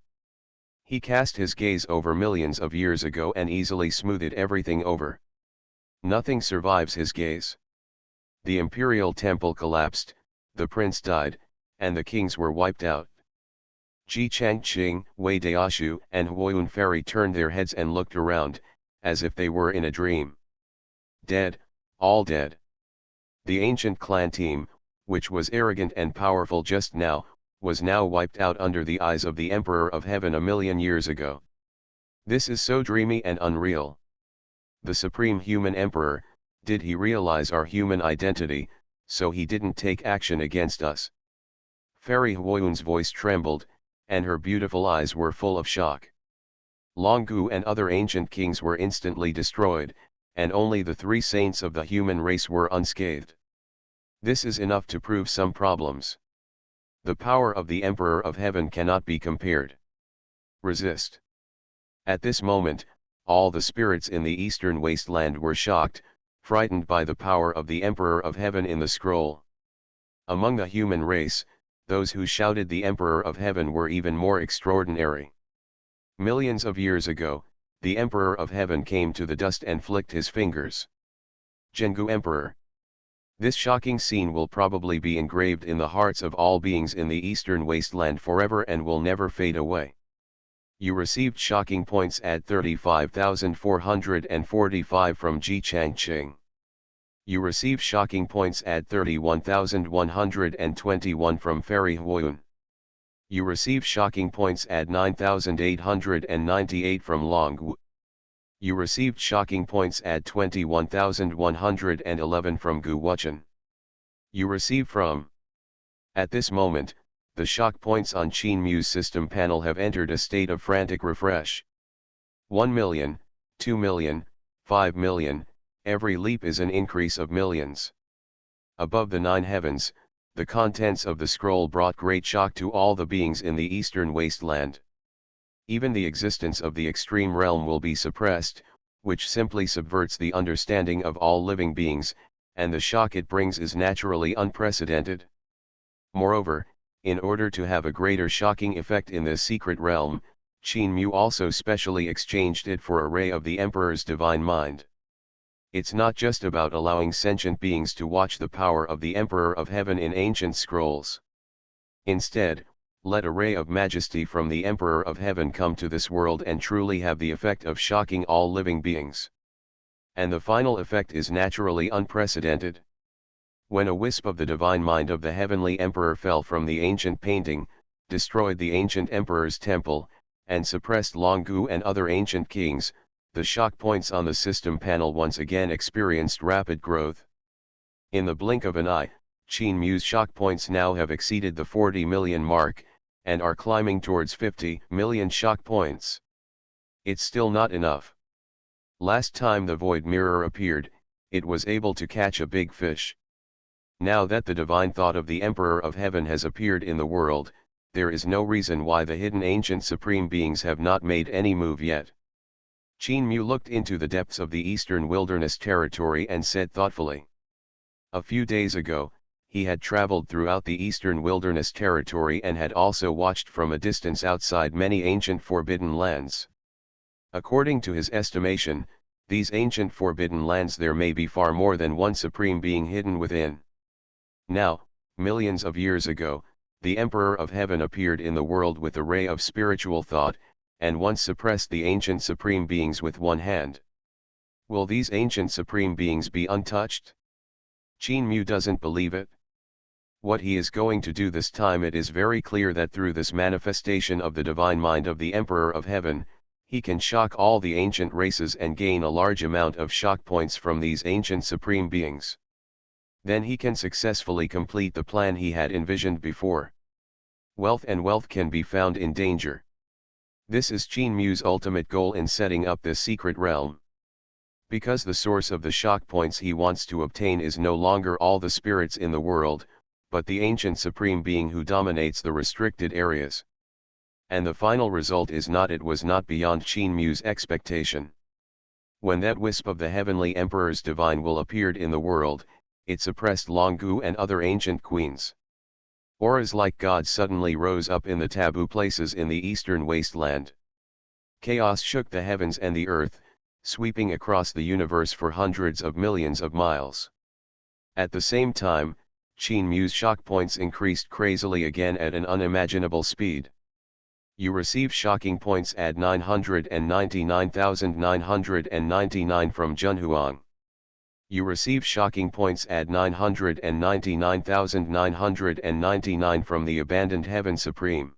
Speaker 1: He cast his gaze over millions of years ago and easily smoothed everything over. Nothing survives his gaze. The imperial temple collapsed, the prince died, and the kings were wiped out. Ji Changqing, Wei Daoshu and Huoyun Ferry turned their heads and looked around, as if they were in a dream. Dead, all dead. The ancient clan team, which was arrogant and powerful just now, was now wiped out under the eyes of the Emperor of Heaven a million years ago. This is so dreamy and unreal. The Supreme Human Emperor, did he realize our human identity, so he didn't take action against us? Fairy Huoyun's voice trembled, and her beautiful eyes were full of shock. Longu and other ancient kings were instantly destroyed, and only the 3 saints of the human race were unscathed. This is enough to prove some problems. The power of the Emperor of Heaven cannot be compared. Resist. At this moment, all the spirits in the eastern wasteland were shocked, frightened by the power of the Emperor of Heaven in the scroll. Among the human race, those who shouted the Emperor of Heaven were even more extraordinary. Millions of years ago, the Emperor of Heaven came to the dust and flicked his fingers. Zhengu Emperor. This shocking scene will probably be engraved in the hearts of all beings in the eastern wasteland forever and will never fade away. You received shocking points at 35,445 from Ji Changqing. You receive shocking points at 31,121 from Fairy Huoyun. You receive shocking points at 9,898 from Long. You received shocking points at 21,111 from Gu Wuchen. You receive from. At this moment, the shock points on Qin Mu's system panel have entered a state of frantic refresh. 1 million, 2 million, 5 million, every leap is an increase of millions. Above the 9 heavens, the contents of the scroll brought great shock to all the beings in the eastern wasteland. Even the existence of the extreme realm will be suppressed, which simply subverts the understanding of all living beings, and the shock it brings is naturally unprecedented. Moreover, in order to have a greater shocking effect in this secret realm, Qin Mu also specially exchanged it for a ray of the Emperor's divine mind. It's not just about allowing sentient beings to watch the power of the Emperor of Heaven in ancient scrolls. Instead, let a ray of majesty from the Emperor of Heaven come to this world and truly have the effect of shocking all living beings. And the final effect is naturally unprecedented. When a wisp of the divine mind of the heavenly emperor fell from the ancient painting, destroyed the ancient emperor's temple, and suppressed Longu and other ancient kings, the shock points on the system panel once again experienced rapid growth. In the blink of an eye, Qin Mu's shock points now have exceeded the 40 million mark, and are climbing towards 50 million shock points. It's still not enough. Last time the void mirror appeared, it was able to catch a big fish. Now that the divine thought of the Emperor of Heaven has appeared in the world, there is no reason why the hidden ancient supreme beings have not made any move yet. Qin Mu looked into the depths of the eastern wilderness territory and said thoughtfully. A few days ago, he had traveled throughout the eastern wilderness territory and had also watched from a distance outside many ancient forbidden lands. According to his estimation, these ancient forbidden lands there may be far more than one supreme being hidden within. Now, millions of years ago, the Emperor of Heaven appeared in the world with a ray of spiritual thought, and once suppressed the ancient supreme beings with one hand. Will these ancient supreme beings be untouched? Qin Mu doesn't believe it. What he is going to do this time, it is very clear that through this manifestation of the divine mind of the Emperor of Heaven, he can shock all the ancient races and gain a large amount of shock points from these ancient supreme beings. Then he can successfully complete the plan he had envisioned before. Wealth can be found in danger. This is Qin Mu's ultimate goal in setting up this secret realm. Because the source of the shock points he wants to obtain is no longer all the spirits in the world, but the ancient supreme being who dominates the restricted areas. And the final result is not, it was not beyond Qin Mu's expectation. When that wisp of the heavenly emperor's divine will appeared in the world, it suppressed Longu and other ancient queens. Auras like gods suddenly rose up in the taboo places in the eastern wasteland. Chaos shook the heavens and the earth, sweeping across the universe for hundreds of millions of miles. At the same time, Qin Mu's shock points increased crazily again at an unimaginable speed. You receive shocking points at 999,999 from Junhuang. You receive shocking points at 999,999 from the Abandoned Heaven Supreme.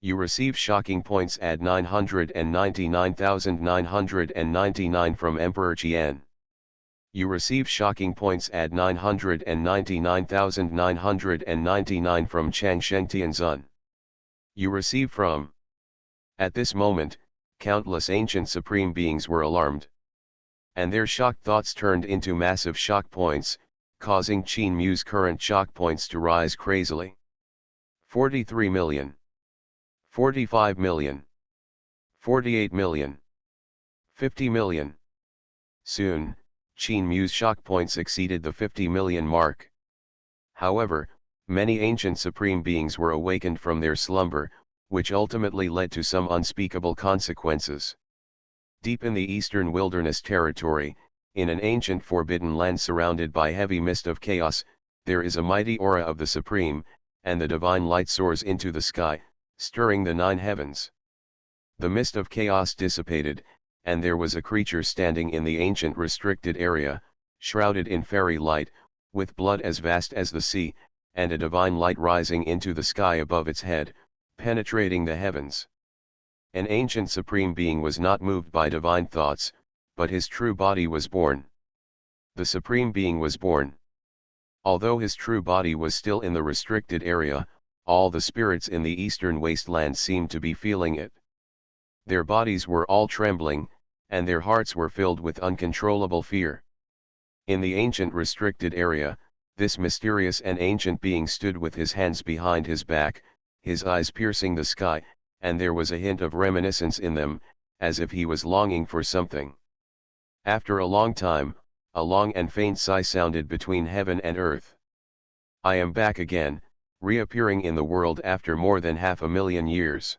Speaker 1: You receive shocking points at 999,999 from Emperor Qian. You receive shocking points at 999,999 from Chang Shengtianzun. You receive from. At this moment, countless ancient supreme beings were alarmed. And their shocked thoughts turned into massive shock points, causing Qin Mu's current shock points to rise crazily. 43 million. 45 million. 48 million. 50 million. Soon, Qin Mu's shock points exceeded the 50 million mark. However, many ancient supreme beings were awakened from their slumber, which ultimately led to some unspeakable consequences. Deep in the eastern wilderness territory, in an ancient forbidden land surrounded by heavy mist of chaos, there is a mighty aura of the Supreme, and the divine light soars into the sky, stirring the nine heavens. The mist of chaos dissipated, and there was a creature standing in the ancient restricted area, shrouded in fairy light, with blood as vast as the sea, and a divine light rising into the sky above its head, penetrating the heavens. An ancient supreme being was not moved by divine thoughts, but his true body was born. The supreme being was born. Although his true body was still in the restricted area, all the spirits in the eastern wasteland seemed to be feeling it. Their bodies were all trembling, and their hearts were filled with uncontrollable fear. In the ancient restricted area, this mysterious and ancient being stood with his hands behind his back, his eyes piercing the sky, and there was a hint of reminiscence in them, as if he was longing for something. After a long time, a long and faint sigh sounded between heaven and earth. I am back again, reappearing in the world after more than 500,000 years.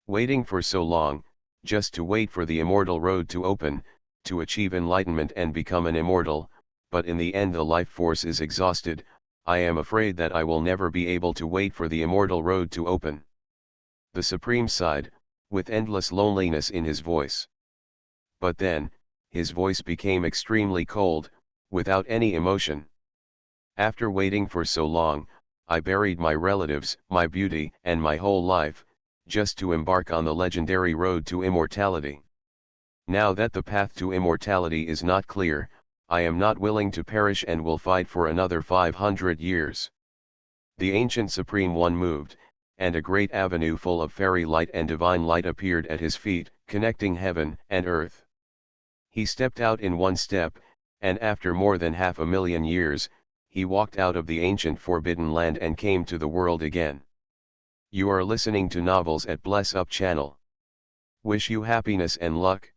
Speaker 1: Waiting for so long, just to wait for the immortal road to open, to achieve enlightenment and become an immortal, but in the end the life force is exhausted. I am afraid that I will never be able to wait for the immortal road to open. The Supreme sighed, with endless loneliness in his voice. But then, his voice became extremely cold, without any emotion. After waiting for so long, I buried my relatives, my beauty, and my whole life, just to embark on the legendary road to immortality. Now that the path to immortality is not clear, I am not willing to perish and will fight for another 500 years. The ancient Supreme One moved, and a great avenue full of fairy light and divine light appeared at his feet, connecting heaven and earth. He stepped out in one step, and after more than 500,000 years, he walked out of the ancient forbidden land and came to the world again. You are listening to Novels at Bless Up channel. Wish you happiness and luck.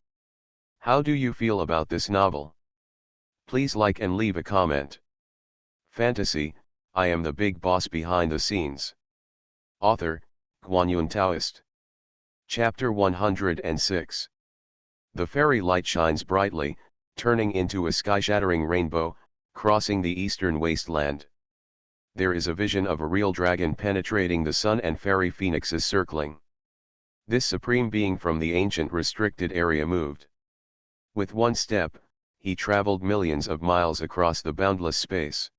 Speaker 1: How do you feel about this novel? Please like and leave a comment. Fantasy, I am the big boss behind the scenes. Author, Guanyun Taoist. Chapter 106. The fairy light shines brightly, turning into a sky-shattering rainbow, crossing the eastern wasteland. There is a vision of a real dragon penetrating the sun and fairy phoenixes circling. This supreme being from the ancient restricted area moved. With one step, he traveled millions of miles across the boundless space.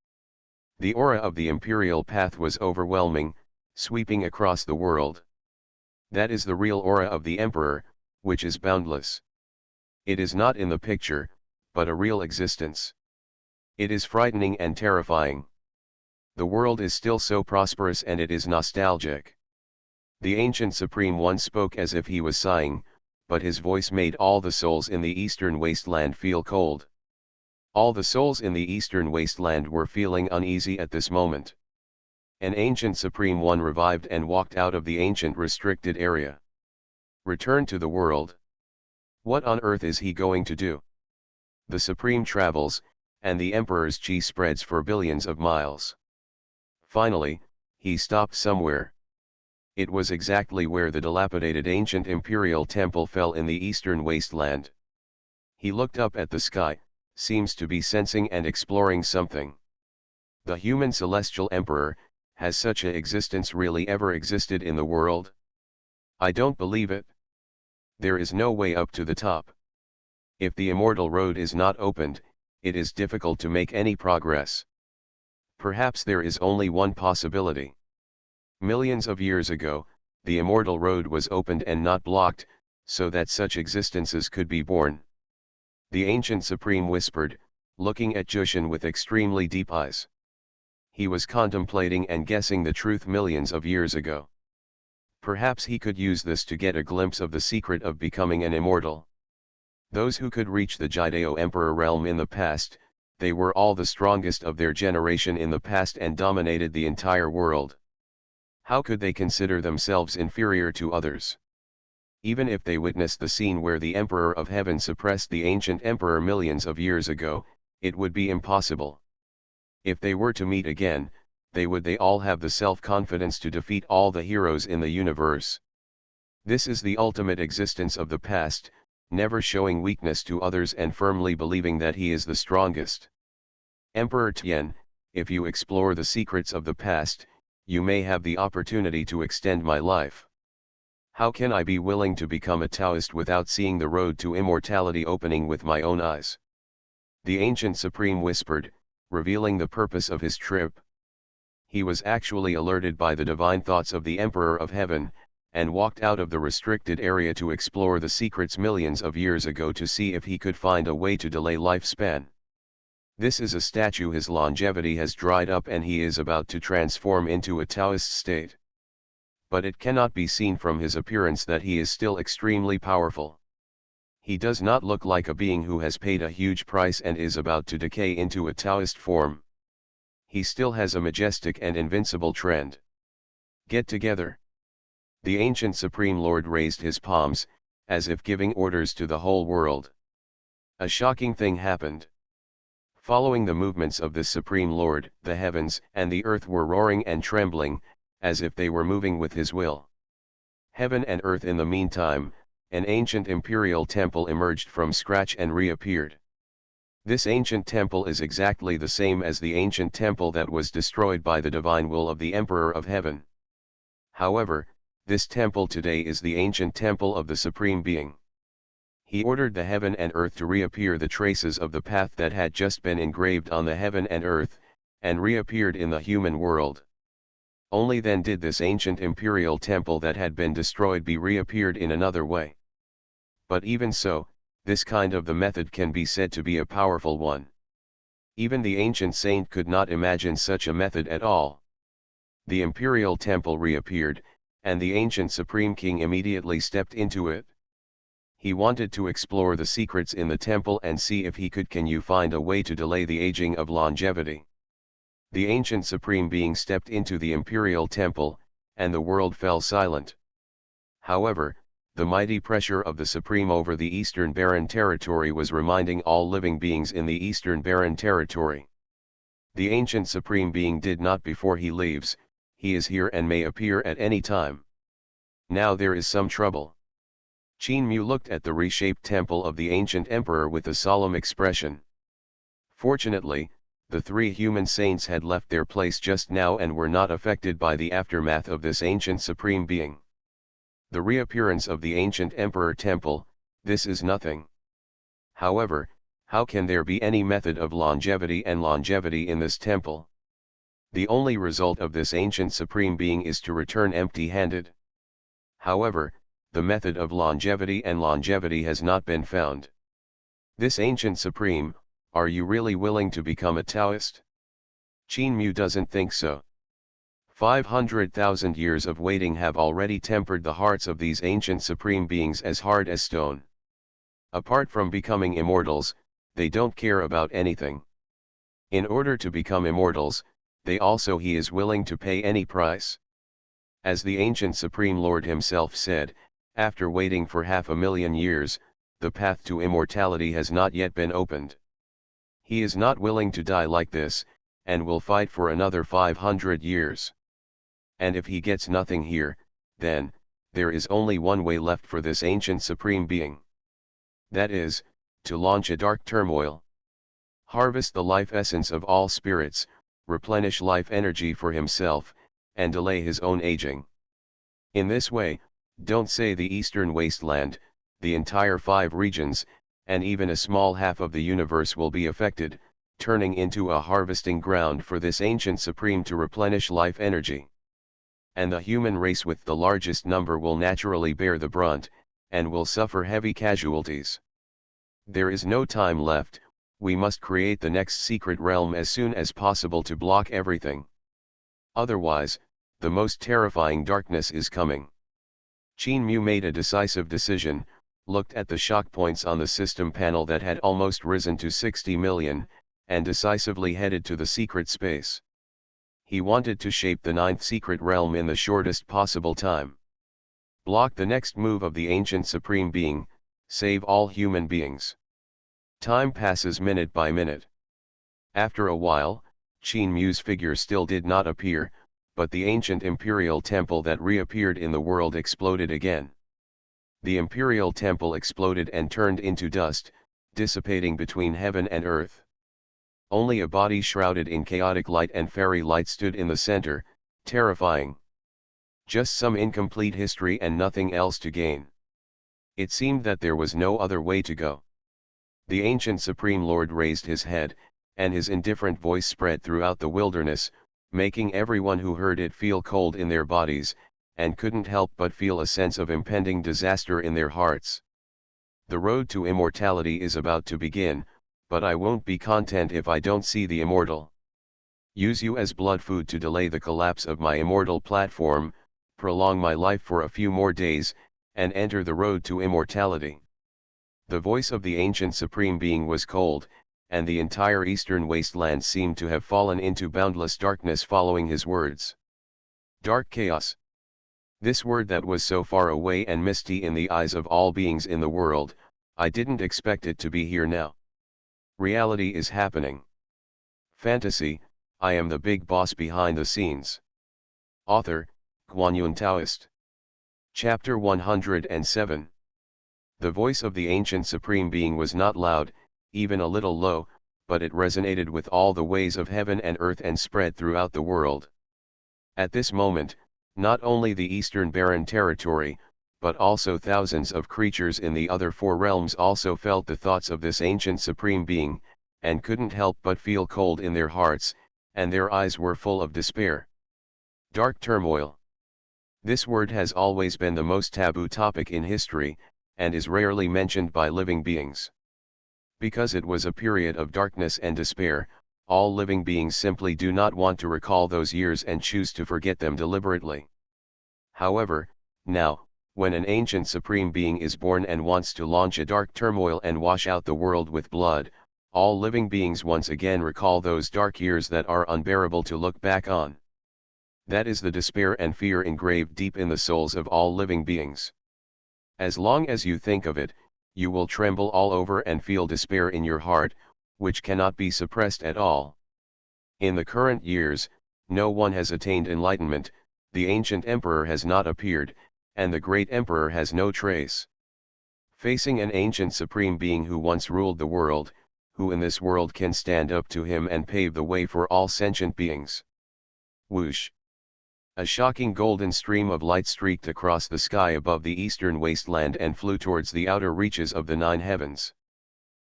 Speaker 1: The aura of the imperial path was overwhelming, sweeping across the world. That is the real aura of the emperor, which is boundless. It is not in the picture, but a real existence. It is frightening and terrifying. The world is still so prosperous and it is nostalgic. The ancient Supreme One spoke as if he was sighing, but his voice made all the souls in the eastern wasteland feel cold. All the souls in the eastern wasteland were feeling uneasy at this moment. An ancient Supreme One revived and walked out of the ancient restricted area. Return to the world. What on earth is he going to do? The Supreme travels, and the Emperor's chi spreads for billions of miles. Finally, he stopped somewhere. It was exactly where the dilapidated ancient imperial temple fell in the eastern wasteland. He looked up at the sky, seems to be sensing and exploring something. The human celestial emperor, has such a existence really ever existed in the world? I don't believe it. There is no way up to the top. If the immortal road is not opened, it is difficult to make any progress. Perhaps there is only one possibility. Millions of years ago, the immortal road was opened and not blocked, so that such existences could be born. The ancient supreme whispered, looking at Jushin with extremely deep eyes. He was contemplating and guessing the truth millions of years ago. Perhaps he could use this to get a glimpse of the secret of becoming an immortal. Those who could reach the Jideo Emperor realm in the past, they were all the strongest of their generation in the past and dominated the entire world. How could they consider themselves inferior to others? Even if they witnessed the scene where the Emperor of Heaven suppressed the ancient emperor millions of years ago, it would be impossible. If they were to meet again, they all have the self-confidence to defeat all the heroes in the universe. This is the ultimate existence of the past, never showing weakness to others and firmly believing that he is the strongest. Emperor Tian, if you explore the secrets of the past, you may have the opportunity to extend my life. How can I be willing to become a Taoist without seeing the road to immortality opening with my own eyes? The ancient supreme whispered, revealing the purpose of his trip. He was actually alerted by the divine thoughts of the Emperor of Heaven, and walked out of the restricted area to explore the secrets millions of years ago to see if he could find a way to delay lifespan. This is a statue. His longevity has dried up and he is about to transform into a Taoist state. But it cannot be seen from his appearance that he is still extremely powerful. He does not look like a being who has paid a huge price and is about to decay into a Taoist form. He still has a majestic and invincible trend. Get together. The ancient Supreme Lord raised his palms, as if giving orders to the whole world. A shocking thing happened. Following the movements of this Supreme Lord, the heavens and the earth were roaring and trembling, as if they were moving with his will. Heaven and earth. In the meantime, an ancient imperial temple emerged from scratch and reappeared. This ancient temple is exactly the same as the ancient temple that was destroyed by the divine will of the Emperor of Heaven. However, this temple today is the ancient temple of the Supreme Being. He ordered the heaven and earth to reappear, the traces of the path that had just been engraved on the heaven and earth, and reappeared in the human world. Only then did this ancient imperial temple that had been destroyed be reappeared in another way. But even so, this kind of the method can be said to be a powerful one. Even the ancient saint could not imagine such a method at all. The imperial temple reappeared, and the ancient supreme king immediately stepped into it. He wanted to explore the secrets in the temple and see if he could find a way to delay the aging of longevity. The ancient supreme being stepped into the imperial temple, and the world fell silent. However, the mighty pressure of the Supreme over the Eastern Barren Territory was reminding all living beings in the Eastern Barren Territory. The ancient Supreme Being did not before he leaves, he is here and may appear at any time. Now there is some trouble. Qin Mu looked at the reshaped temple of the ancient emperor with a solemn expression. Fortunately, the three human saints had left their place just now and were not affected by the aftermath of this ancient Supreme Being. The reappearance of the ancient Emperor Temple, this is nothing. However, how can there be any method of longevity in this temple? The only result of this ancient Supreme Being is to return empty-handed. However, the method of longevity has not been found. This ancient Supreme, are you really willing to become a Taoist? Qin Mu doesn't think so. 500,000 years of waiting have already tempered the hearts of these ancient supreme beings as hard as stone. Apart from becoming immortals, they don't care about anything. In order to become immortals, he is willing to pay any price. As the ancient Supreme Lord himself said, after waiting for 500,000 years, the path to immortality has not yet been opened. He is not willing to die like this, and will fight for another 500 years. And if he gets nothing here, then, there is only one way left for this ancient Supreme Being. That is, to launch a dark turmoil. Harvest the life essence of all spirits, replenish life energy for himself, and delay his own aging. In this way, don't say the eastern wasteland, the entire 5 regions, and even a small half of the universe will be affected, turning into a harvesting ground for this ancient supreme to replenish life energy. And the human race with the largest number will naturally bear the brunt, and will suffer heavy casualties. There is no time left, we must create the next secret realm as soon as possible to block everything. Otherwise, the most terrifying darkness is coming. Qin Mu made a decisive decision, looked at the shock points on the system panel that had almost risen to 60 million, and decisively headed to the secret space. He wanted to shape the 9th secret realm in the shortest possible time. Block the next move of the ancient supreme being, save all human beings. Time passes minute by minute. After a while, Qin Mu's figure still did not appear, but the ancient imperial temple that reappeared in the world exploded again. The imperial temple exploded and turned into dust, dissipating between heaven and earth. Only a body shrouded in chaotic light and fairy light stood in the center, terrifying. Just some incomplete history and nothing else to gain. It seemed that there was no other way to go. The ancient Supreme Lord raised his head, and his indifferent voice spread throughout the wilderness, making everyone who heard it feel cold in their bodies, and couldn't help but feel a sense of impending disaster in their hearts. The road to immortality is about to begin, but I won't be content if I don't see the immortal. Use you as blood food to delay the collapse of my immortal platform, prolong my life for a few more days, and enter the road to immortality. The voice of the ancient supreme being was cold, and the entire eastern wasteland seemed to have fallen into boundless darkness following his words. Dark chaos. This word that was so far away and misty in the eyes of all beings in the world, I didn't expect it to be here now. Reality is happening. Fantasy, I am the big boss behind the scenes. Author, Guanyun Taoist. Chapter 107. The voice of the ancient supreme being was not loud, even a little low, but it resonated with all the ways of heaven and earth and spread throughout the world. At this moment, not only the eastern barren territory, but also thousands of creatures in the other 4 realms also felt the thoughts of this ancient supreme being, and couldn't help but feel cold in their hearts, and their eyes were full of despair. Dark turmoil. This word has always been the most taboo topic in history, and is rarely mentioned by living beings. Because it was a period of darkness and despair, all living beings simply do not want to recall those years and choose to forget them deliberately. However, now, when an ancient supreme being is born and wants to launch a dark turmoil and wash out the world with blood, all living beings once again recall those dark years that are unbearable to look back on. That is the despair and fear engraved deep in the souls of all living beings. As long as you think of it, you will tremble all over and feel despair in your heart, which cannot be suppressed at all. In the current years, no one has attained enlightenment, the ancient emperor has not appeared, and the great emperor has no trace. Facing an ancient supreme being who once ruled the world, who in this world can stand up to him and pave the way for all sentient beings. Whoosh! A shocking golden stream of light streaked across the sky above the eastern wasteland and flew towards the outer reaches of the 9 heavens.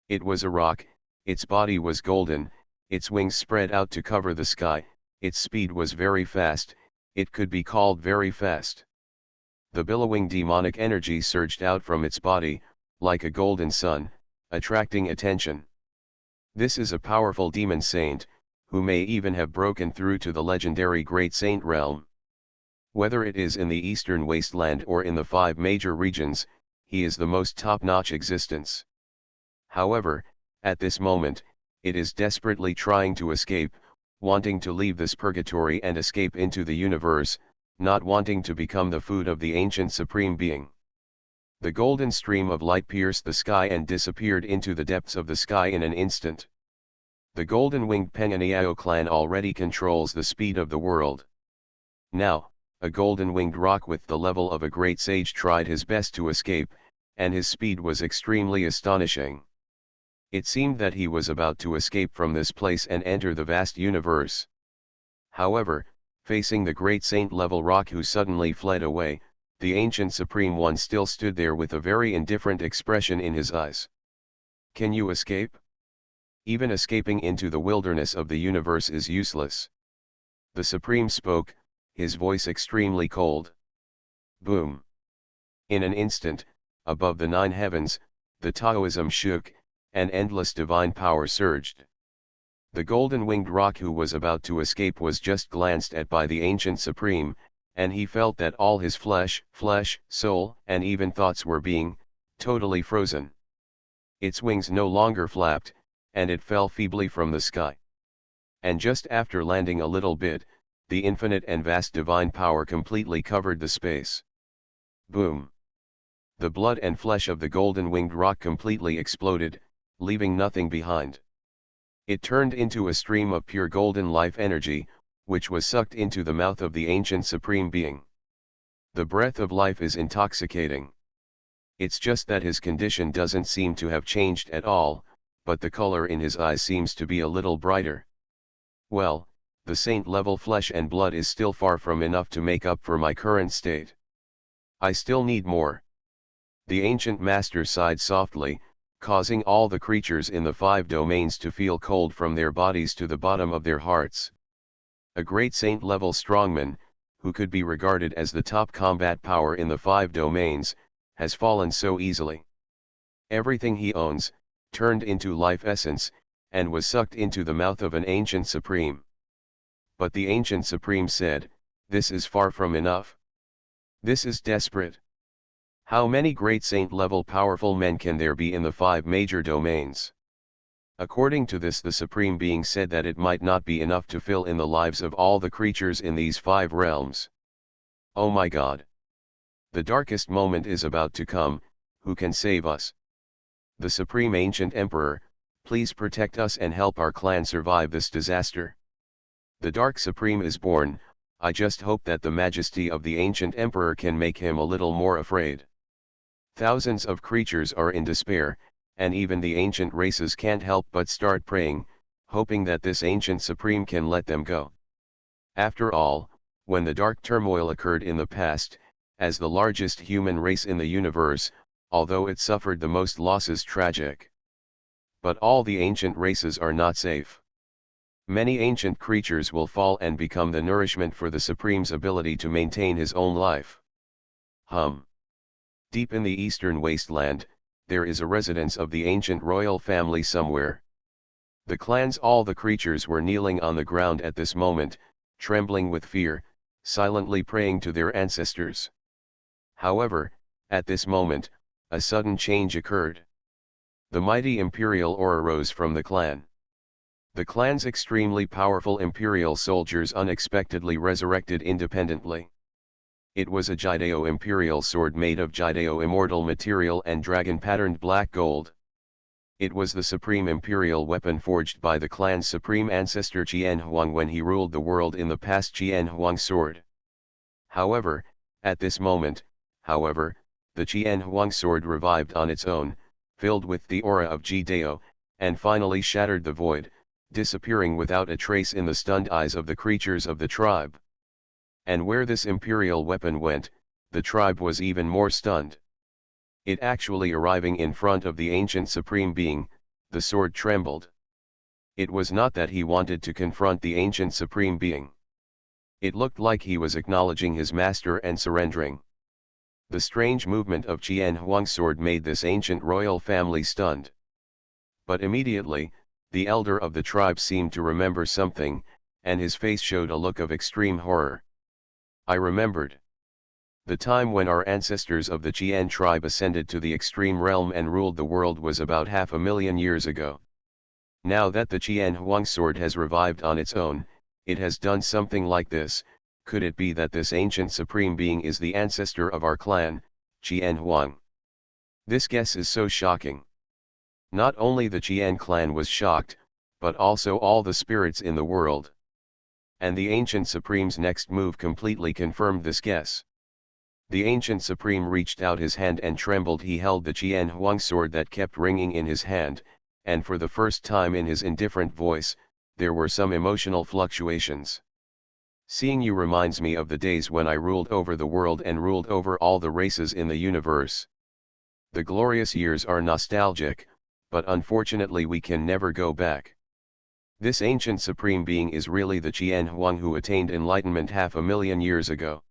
Speaker 1: It was a rock, its body was golden, its wings spread out to cover the sky, its speed was very fast, it could be called very fast. The billowing demonic energy surged out from its body, like a golden sun, attracting attention. This is a powerful demon saint, who may even have broken through to the legendary Great Saint realm. Whether it is in the eastern wasteland or in the 5 major regions, he is the most top-notch existence. However, at this moment, it is desperately trying to escape, wanting to leave this purgatory and escape into the universe, not wanting to become the food of the ancient supreme being. The golden stream of light pierced the sky and disappeared into the depths of the sky in an instant. The golden-winged Penganiao clan already controls the speed of the world. Now, a golden-winged rock with the level of a great sage tried his best to escape, and his speed was extremely astonishing. It seemed that he was about to escape from this place and enter the vast universe. However, facing the great saint-level rock who suddenly fled away, the ancient Supreme One still stood there with a very indifferent expression in his eyes. Can you escape? Even escaping into the wilderness of the universe is useless. The Supreme spoke, his voice extremely cold. Boom! In an instant, above the 9 heavens, the Taoism shook, and endless divine power surged. The golden-winged rock who was about to escape was just glanced at by the ancient Supreme, and he felt that all his flesh, soul, and even thoughts were being, totally frozen. Its wings no longer flapped, and it fell feebly from the sky. And just after landing a little bit, the infinite and vast divine power completely covered the space. Boom! The blood and flesh of the golden-winged rock completely exploded, leaving nothing behind. It turned into a stream of pure golden life energy, which was sucked into the mouth of the ancient Supreme Being. The breath of life is intoxicating. It's just that his condition doesn't seem to have changed at all, but the color in his eyes seems to be a little brighter. Well, the saint-level flesh and blood is still far from enough to make up for my current state. I still need more. The ancient master sighed softly, causing all the creatures in the 5 domains to feel cold from their bodies to the bottom of their hearts. A great saint-level strongman, who could be regarded as the top combat power in the 5 domains, has fallen so easily. Everything he owns, turned into life essence, and was sucked into the mouth of an ancient Supreme. But the ancient Supreme said, "This is far from enough. This is desperate. How many great saint-level powerful men can there be in the 5 major domains?" According to this, the Supreme Being said that it might not be enough to fill in the lives of all the creatures in these 5 realms. Oh my God! The darkest moment is about to come. Who can save us? The Supreme Ancient Emperor, please protect us and help our clan survive this disaster. The Dark Supreme is born. I just hope that the majesty of the Ancient Emperor can make him a little more afraid. Thousands of creatures are in despair, and even the ancient races can't help but start praying, hoping that this ancient Supreme can let them go. After all, when the dark turmoil occurred in the past, as the largest human race in the universe, although it suffered the most losses, tragic. But all the ancient races are not safe. Many ancient creatures will fall and become the nourishment for the Supreme's ability to maintain his own life. Deep in the eastern wasteland, there is a residence of the ancient royal family somewhere. The clans, all the creatures were kneeling on the ground at this moment, trembling with fear, silently praying to their ancestors. However, at this moment, a sudden change occurred. The mighty imperial aura rose from the clan. The clan's extremely powerful imperial soldiers unexpectedly resurrected independently. It was a Jideo imperial sword made of Jideo immortal material and dragon-patterned black gold. It was the supreme imperial weapon forged by the clan's supreme ancestor Qian Huang when he ruled the world in the past. Qian Huang sword. However, at this moment, the Qian Huang sword revived on its own, filled with the aura of Jideo, and finally shattered the void, disappearing without a trace in the stunned eyes of the creatures of the tribe. And where this imperial weapon went, the tribe was even more stunned. It actually arriving in front of the ancient supreme being, the sword trembled. It was not that he wanted to confront the ancient supreme being. It looked like he was acknowledging his master and surrendering. The strange movement of Qian Huang's sword made this ancient royal family stunned. But immediately, the elder of the tribe seemed to remember something, and his face showed a look of extreme horror. I remembered. The time when our ancestors of the Qian tribe ascended to the extreme realm and ruled the world was about 500,000 years ago. Now that the Qian Huang sword has revived on its own, it has done something like this. Could it be that this ancient supreme being is the ancestor of our clan, Qian Huang? This guess is so shocking. Not only the Qian clan was shocked, but also all the spirits in the world. And the ancient supreme's next move completely confirmed this guess. The ancient supreme reached out his hand and trembled. He held the Qian Huang sword that kept ringing in his hand, and for the first time in his indifferent voice, there were some emotional fluctuations. Seeing you reminds me of the days when I ruled over the world and ruled over all the races in the universe. The glorious years are nostalgic, but unfortunately we can never go back. This ancient supreme being is really the Qian Huang who attained enlightenment 500,000 years ago.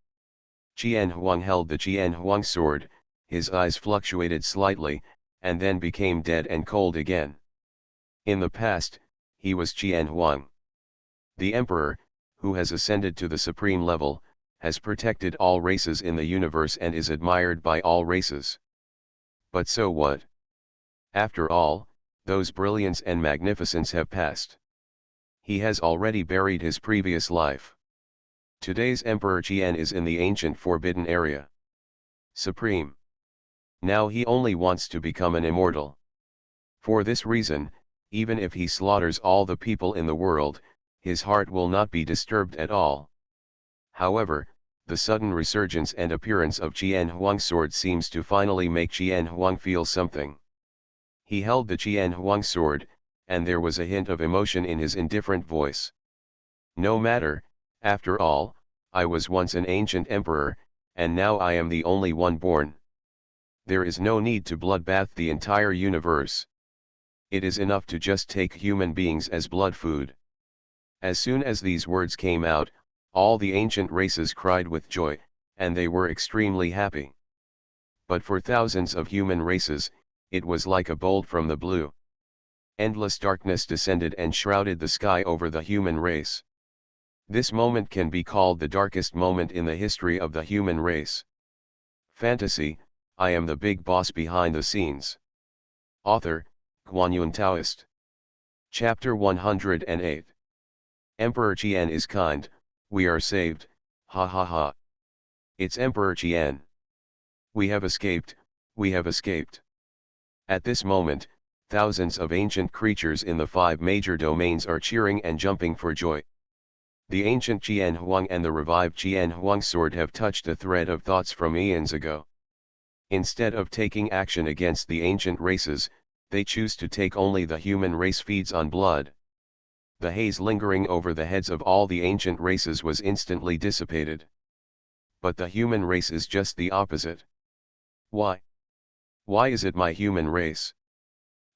Speaker 1: Qian Huang held the Qian Huang sword, his eyes fluctuated slightly, and then became dead and cold again. In the past, he was Qian Huang. The emperor, who has ascended to the supreme level, has protected all races in the universe and is admired by all races. But so what? After all, those brilliance and magnificence have passed. He has already buried his previous life. Today's Emperor Qian is in the ancient forbidden area. Supreme. Now he only wants to become an immortal. For this reason, even if he slaughters all the people in the world, his heart will not be disturbed at all. However, the sudden resurgence and appearance of Qian Huang's sword seems to finally make Qian Huang feel something. He held the Qian Huang sword, and there was a hint of emotion in his indifferent voice. No matter, after all, I was once an ancient emperor, and now I am the only one born. There is no need to bloodbath the entire universe. It is enough to just take human beings as blood food. As soon as these words came out, all the ancient races cried with joy, and they were extremely happy. But for thousands of human races, it was like a bolt from the blue. Endless darkness descended and shrouded the sky over the human race. This moment can be called the darkest moment in the history of the human race. Fantasy, I am the big boss behind the scenes. Author, Guanyun Taoist. Chapter 108. Emperor Qian is kind, we are saved, ha ha ha. It's Emperor Qian. We have escaped, we have escaped. At this moment, thousands of ancient creatures in the 5 major domains are cheering and jumping for joy. The ancient Qian Huang and the revived Qian Huang sword have touched a thread of thoughts from eons ago. Instead of taking action against the ancient races, they choose to take only the human race feeds on blood. The haze lingering over the heads of all the ancient races was instantly dissipated. But the human race is just the opposite. Why? Why is it my human race?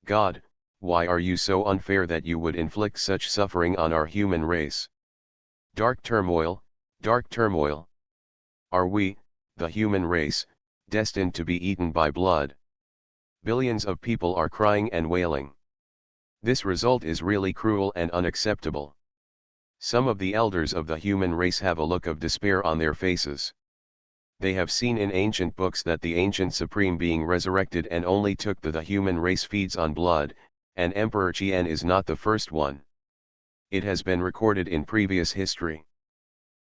Speaker 1: God, why are you so unfair that you would inflict such suffering on our human race? Dark turmoil, dark turmoil. Are we, the human race, destined to be eaten by blood? Billions of people are crying and wailing. This result is really cruel and unacceptable. Some of the elders of the human race have a look of despair on their faces. They have seen in ancient books that the ancient supreme being resurrected and only took the human race feeds on blood, and Emperor Qian is not the first one. It has been recorded in previous history.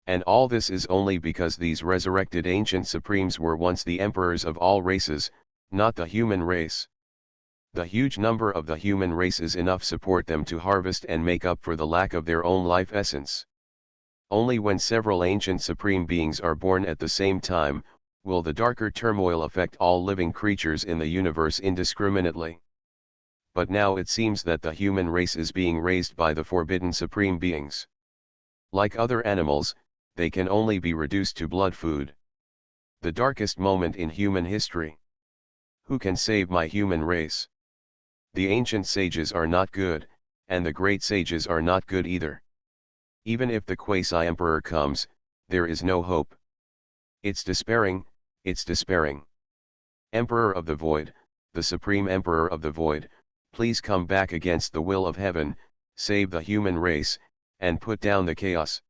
Speaker 1: And all this is only because these resurrected ancient supremes were once the emperors of all races, not the human race. The huge number of the human race is enough support them to harvest and make up for the lack of their own life essence. Only when several ancient supreme beings are born at the same time, will the darker turmoil affect all living creatures in the universe indiscriminately. But now it seems that the human race is being raised by the forbidden supreme beings. Like other animals, they can only be reduced to blood food. The darkest moment in human history. Who can save my human race? The ancient sages are not good, and the great sages are not good either. Even if the quasi-emperor comes, there is no hope. It's despairing, it's despairing. Emperor of the Void, the Supreme Emperor of the Void, please come back against the will of heaven, save the human race, and put down the chaos.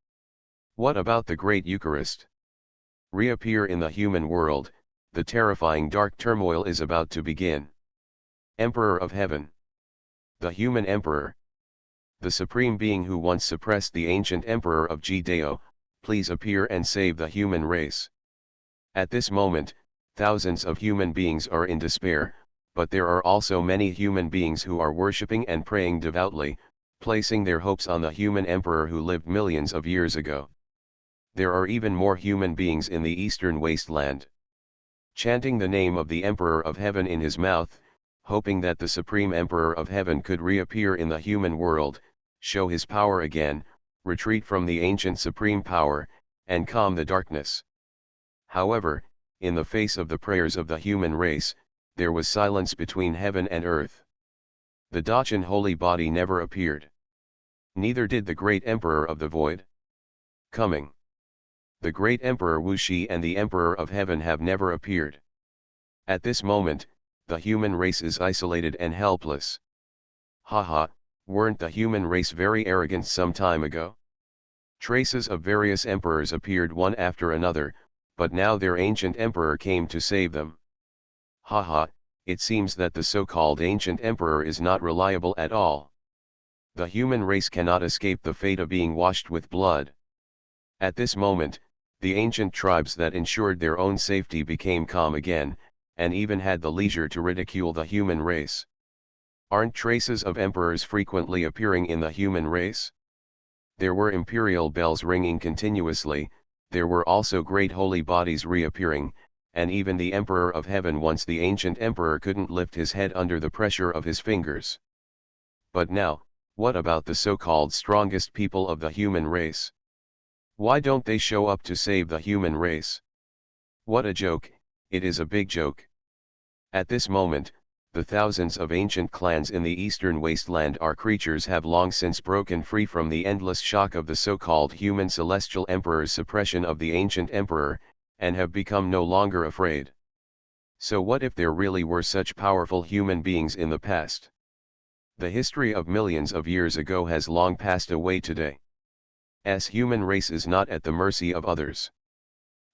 Speaker 1: What about the great Eucharist? Reappear in the human world, the terrifying dark turmoil is about to begin. Emperor of Heaven. The human emperor. The supreme being who once suppressed the ancient emperor of Judeo, please appear and save the human race. At this moment, thousands of human beings are in despair, but there are also many human beings who are worshipping and praying devoutly, placing their hopes on the human emperor who lived millions of years ago. There are even more human beings in the eastern wasteland. Chanting the name of the Emperor of Heaven in his mouth, hoping that the Supreme Emperor of Heaven could reappear in the human world, show his power again, retreat from the ancient supreme power, and calm the darkness. However, in the face of the prayers of the human race, there was silence between heaven and earth. The Dachan holy body never appeared. Neither did the great emperor of the void. Coming. The great emperor Wuxi and the emperor of heaven have never appeared. At this moment, the human race is isolated and helpless. Haha, weren't the human race very arrogant some time ago? Traces of various emperors appeared one after another, but now their ancient emperor came to save them. Haha, it seems that the so-called ancient emperor is not reliable at all. The human race cannot escape the fate of being washed with blood. At this moment, the ancient tribes that ensured their own safety became calm again, and even had the leisure to ridicule the human race. Aren't traces of emperors frequently appearing in the human race? There were imperial bells ringing continuously, there were also great holy bodies reappearing, and even the emperor of heaven once the ancient emperor couldn't lift his head under the pressure of his fingers. But now, what about the so-called strongest people of the human race? Why don't they show up to save the human race? What a joke, it is a big joke. At this moment, the thousands of ancient clans in the eastern wasteland are creatures have long since broken free from the endless shock of the so-called human celestial emperor's suppression of the ancient emperor, and have become no longer afraid. So what if there really were such powerful human beings in the past? The history of millions of years ago has long passed away today. Human race is not at the mercy of others.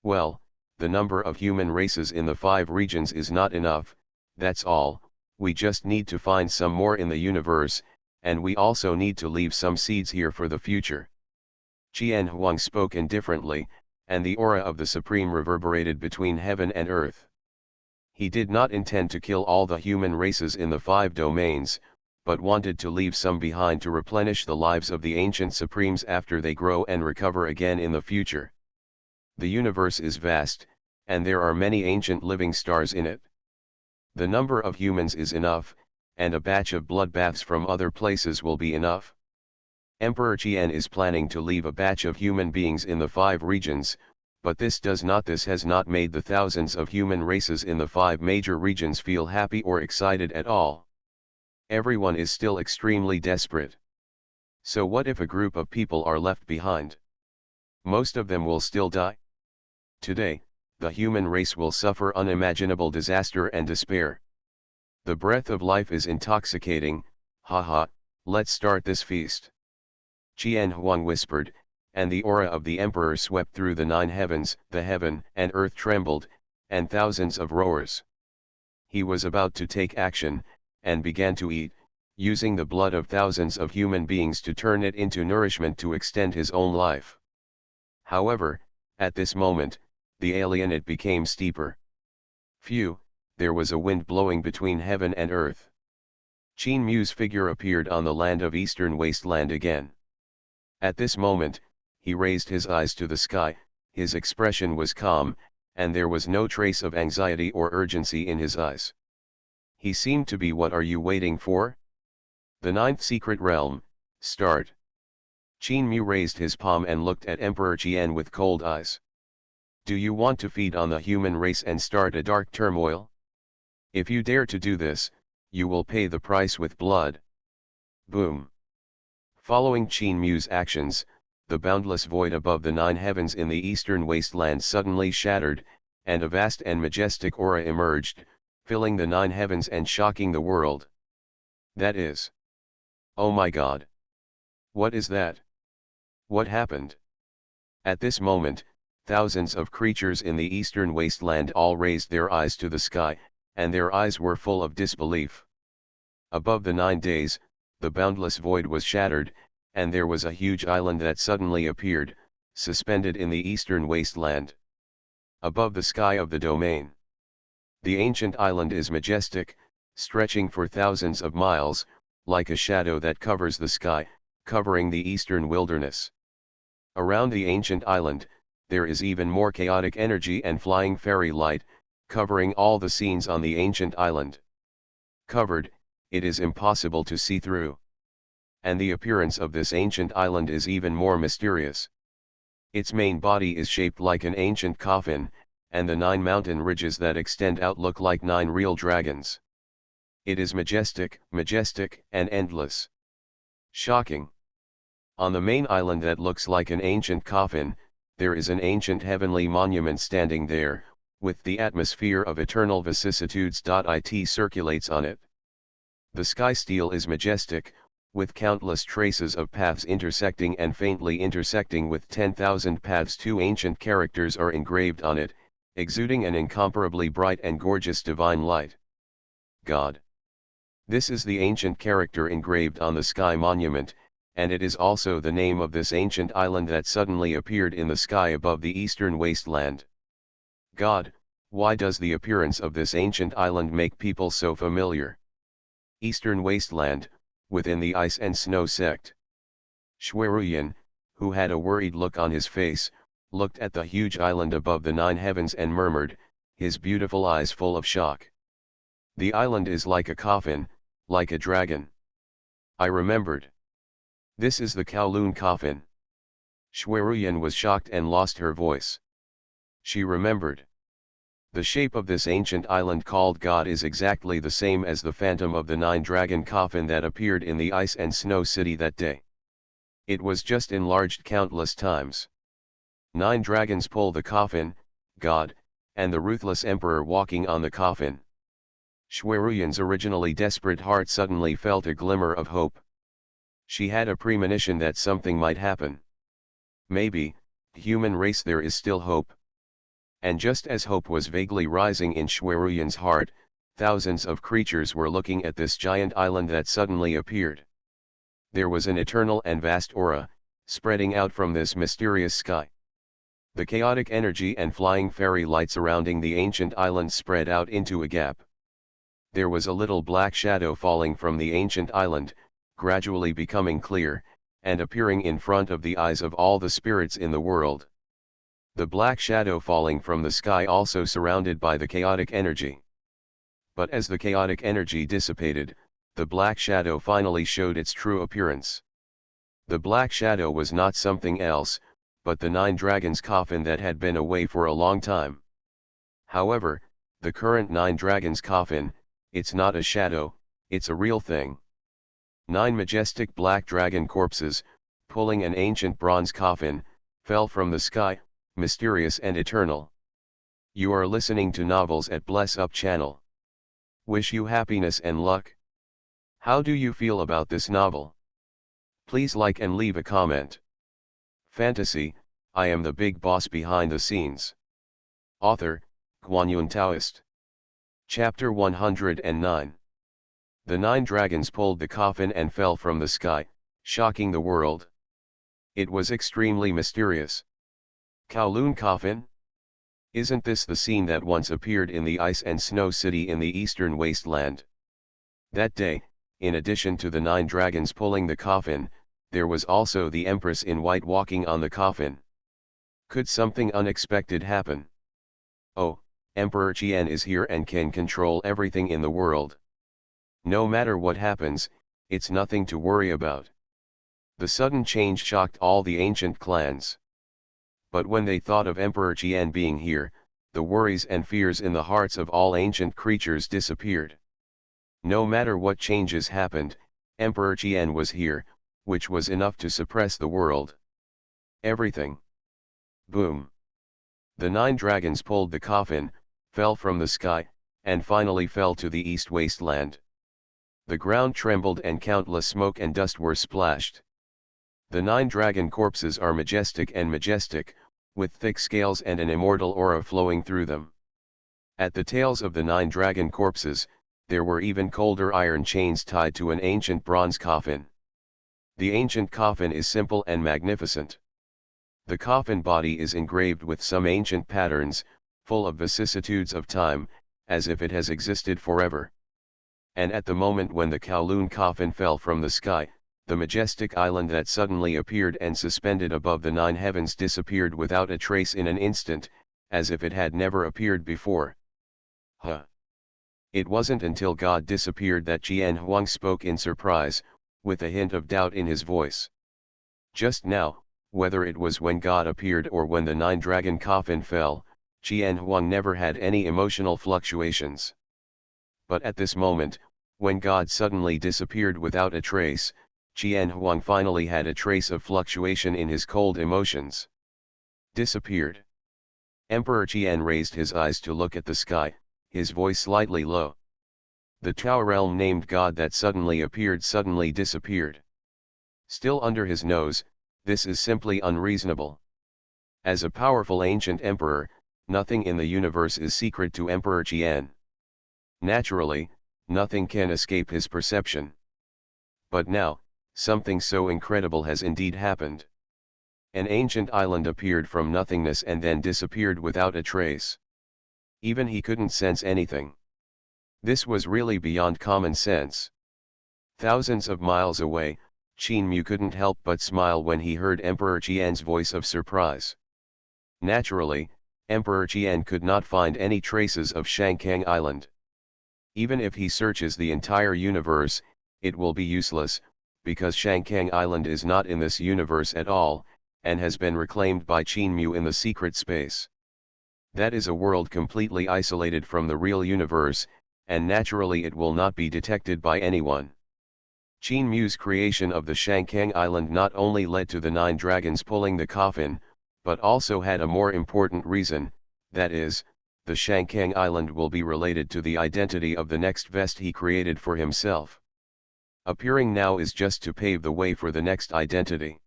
Speaker 1: Well, the number of human races in the 5 regions is not enough, that's all, we just need to find some more in the universe, and we also need to leave some seeds here for the future. Qian Huang spoke indifferently, and the aura of the Supreme reverberated between heaven and earth. He did not intend to kill all the human races in the 5 domains, but wanted to leave some behind to replenish the lives of the ancient supremes after they grow and recover again in the future. The universe is vast, and there are many ancient living stars in it. The number of humans is enough, and a batch of bloodbaths from other places will be enough. Emperor Qian is planning to leave a batch of human beings in the 5 regions, but this has not made the thousands of human races in the 5 major regions feel happy or excited at all. Everyone is still extremely desperate. So what if a group of people are left behind? Most of them will still die. Today, the human race will suffer unimaginable disaster and despair. The breath of life is intoxicating, haha, let's start this feast. Qian Huang whispered, and the aura of the emperor swept through the 9 heavens, the heaven and earth trembled, and thousands of roars. He was about to take action, and began to eat, using the blood of thousands of human beings to turn it into nourishment to extend his own life. However, at this moment, the alien it became steeper. Phew, there was a wind blowing between heaven and earth. Qin Mu's figure appeared on the land of eastern wasteland again. At this moment, he raised his eyes to the sky, his expression was calm, and there was no trace of anxiety or urgency in his eyes. He seemed to be what are you waiting for? The 9th secret realm, start. Qin Mu raised his palm and looked at Emperor Qian with cold eyes. Do you want to feed on the human race and start a dark turmoil? If you dare to do this, you will pay the price with blood. Boom. Following Qin Mu's actions, the boundless void above the 9 heavens in the eastern wasteland suddenly shattered, and a vast and majestic aura emerged, filling the 9 heavens and shocking the world. That is. Oh my God. What is that? What happened? At this moment, thousands of creatures in the eastern wasteland all raised their eyes to the sky, and their eyes were full of disbelief. Above the 9 days, the boundless void was shattered, and there was a huge island that suddenly appeared, suspended in the eastern wasteland. Above the sky of the domain. The ancient island is majestic, stretching for thousands of miles, like a shadow that covers the sky, covering the eastern wilderness. Around the ancient island, there is even more chaotic energy and flying fairy light, covering all the scenes on the ancient island. Covered, it is impossible to see through. and the appearance of this ancient island is even more mysterious. Its main body is shaped like an ancient coffin, and the 9 mountain ridges that extend out look like 9 real dragons. It is majestic, and endless. Shocking. On the main island that looks like an ancient coffin, there is an ancient heavenly monument standing there, with the atmosphere of eternal vicissitudes. It circulates on it. The sky steel is majestic, with countless traces of paths intersecting and faintly intersecting with 10,000 paths. 2 ancient characters are engraved on it, exuding an incomparably bright and gorgeous divine light. God. This is the ancient character engraved on the sky monument, and it is also the name of this ancient island that suddenly appeared in the sky above the eastern wasteland. God, why does the appearance of this ancient island make people so familiar? Eastern wasteland, within the ice and snow sect. Shweruyan, who had a worried look on his face, looked at the huge island above the 9 heavens and murmured, his beautiful eyes full of shock. The island is like a coffin, like a dragon. I remembered. This is the Kowloon coffin. Shweruyan was shocked and lost her voice. She remembered. The shape of this ancient island called God is exactly the same as the phantom of the 9-dragon coffin that appeared in the ice and snow city that day. It was just enlarged countless times. 9 dragons pull the coffin, God, and the ruthless emperor walking on the coffin. Shweruyan's originally desperate heart suddenly felt a glimmer of hope. She had a premonition that something might happen. Maybe, human race, there is still hope. And just as hope was vaguely rising in Shweruyan's heart, thousands of creatures were looking at this giant island that suddenly appeared. There was an eternal and vast aura, spreading out from this mysterious sky. The chaotic energy and flying fairy light surrounding the ancient island spread out into a gap. There was a little black shadow falling from the ancient island, gradually becoming clear, and appearing in front of the eyes of all the spirits in the world. The black shadow falling from the sky also surrounded by the chaotic energy. But as the chaotic energy dissipated, the black shadow finally showed its true appearance. The black shadow was not something else, but the 9 dragons coffin that had been away for a long time. However, the current 9 dragons coffin, it's not a shadow, it's a real thing. 9 majestic black dragon corpses, pulling an ancient bronze coffin, fell from the sky, mysterious and eternal. You are listening to Novels at Bless Up channel. Wish you happiness and luck. How do you feel about this novel? Please like and leave a comment. Fantasy, I am the big boss behind the scenes. Author, Guanyun Taoist. Chapter 109. The 9 dragons pulled the coffin and fell from the sky, shocking the world. It was extremely mysterious. Kowloon coffin? Isn't this the scene that once appeared in the ice and snow city in the eastern wasteland? That day, in addition to the 9 dragons pulling the coffin, there was also the Empress in white walking on the coffin. Could something unexpected happen? Oh, Emperor Qian is here and can control everything in the world. No matter what happens, it's nothing to worry about. The sudden change shocked all the ancient clans. But when they thought of Emperor Qian being here, the worries and fears in the hearts of all ancient creatures disappeared. No matter what changes happened, Emperor Qian was here, which was enough to suppress the world. Everything. Boom. The 9 dragons pulled the coffin, fell from the sky, and finally fell to the east wasteland. The ground trembled and countless smoke and dust were splashed. The 9 dragon corpses are majestic, with thick scales and an immortal aura flowing through them. At the tails of the 9 dragon corpses, there were even colder iron chains tied to an ancient bronze coffin. The ancient coffin is simple and magnificent. The coffin body is engraved with some ancient patterns, full of vicissitudes of time, as if it has existed forever. And at the moment when the Kowloon coffin fell from the sky, the majestic island that suddenly appeared and suspended above the 9 heavens disappeared without a trace in an instant, as if it had never appeared before. Huh! It wasn't until God disappeared that Jian Huang spoke in surprise, with a hint of doubt in his voice. Just now, whether it was when God appeared or when the nine-dragon coffin fell, Qian Huang never had any emotional fluctuations. But at this moment, when God suddenly disappeared without a trace, Qian Huang finally had a trace of fluctuation in his cold emotions. Disappeared. Emperor Qian raised his eyes to look at the sky, his voice slightly low. The Tao realm named God that suddenly appeared suddenly disappeared. Still under his nose, this is simply unreasonable. As a powerful ancient emperor, nothing in the universe is secret to Emperor Qian. Naturally, nothing can escape his perception. But now, something so incredible has indeed happened. An ancient island appeared from nothingness and then disappeared without a trace. Even he couldn't sense anything. This was really beyond common sense. Thousands of miles away, Qin Mu couldn't help but smile when he heard Emperor Qian's voice of surprise. Naturally, Emperor Qian could not find any traces of Shangkang Island. Even if he searches the entire universe, it will be useless, because Shangkang Island is not in this universe at all, and has been reclaimed by Qin Mu in the secret space. That is a world completely isolated from the real universe, and naturally it will not be detected by anyone. Qin Mu's creation of the Shangkang Island not only led to the nine dragons pulling the coffin, but also had a more important reason, that is, the Shangkang Island will be related to the identity of the next vest he created for himself. Appearing now is just to pave the way for the next identity.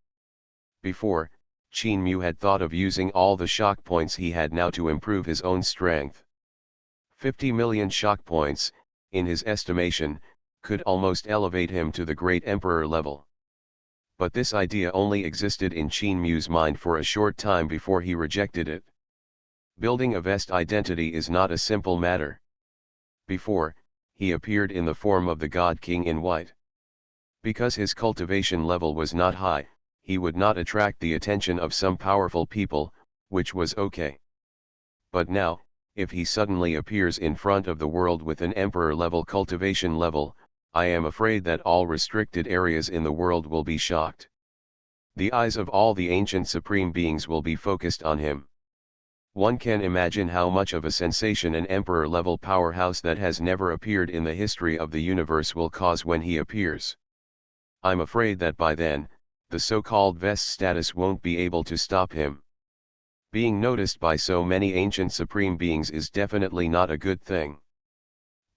Speaker 1: Before, Qin Mu had thought of using all the shock points he had now to improve his own strength. 50 million shock points, in his estimation, could almost elevate him to the great emperor level. But this idea only existed in Qin Mu's mind for a short time before he rejected it. Building a vest identity is not a simple matter. Before, he appeared in the form of the God King in white. Because his cultivation level was not high, he would not attract the attention of some powerful people, which was okay. But now, if he suddenly appears in front of the world with an emperor-level cultivation level, I am afraid that all restricted areas in the world will be shocked. The eyes of all the ancient supreme beings will be focused on him. One can imagine how much of a sensation an emperor-level powerhouse that has never appeared in the history of the universe will cause when he appears. I'm afraid that by then, the so-called vest status won't be able to stop him. Being noticed by so many ancient supreme beings is definitely not a good thing.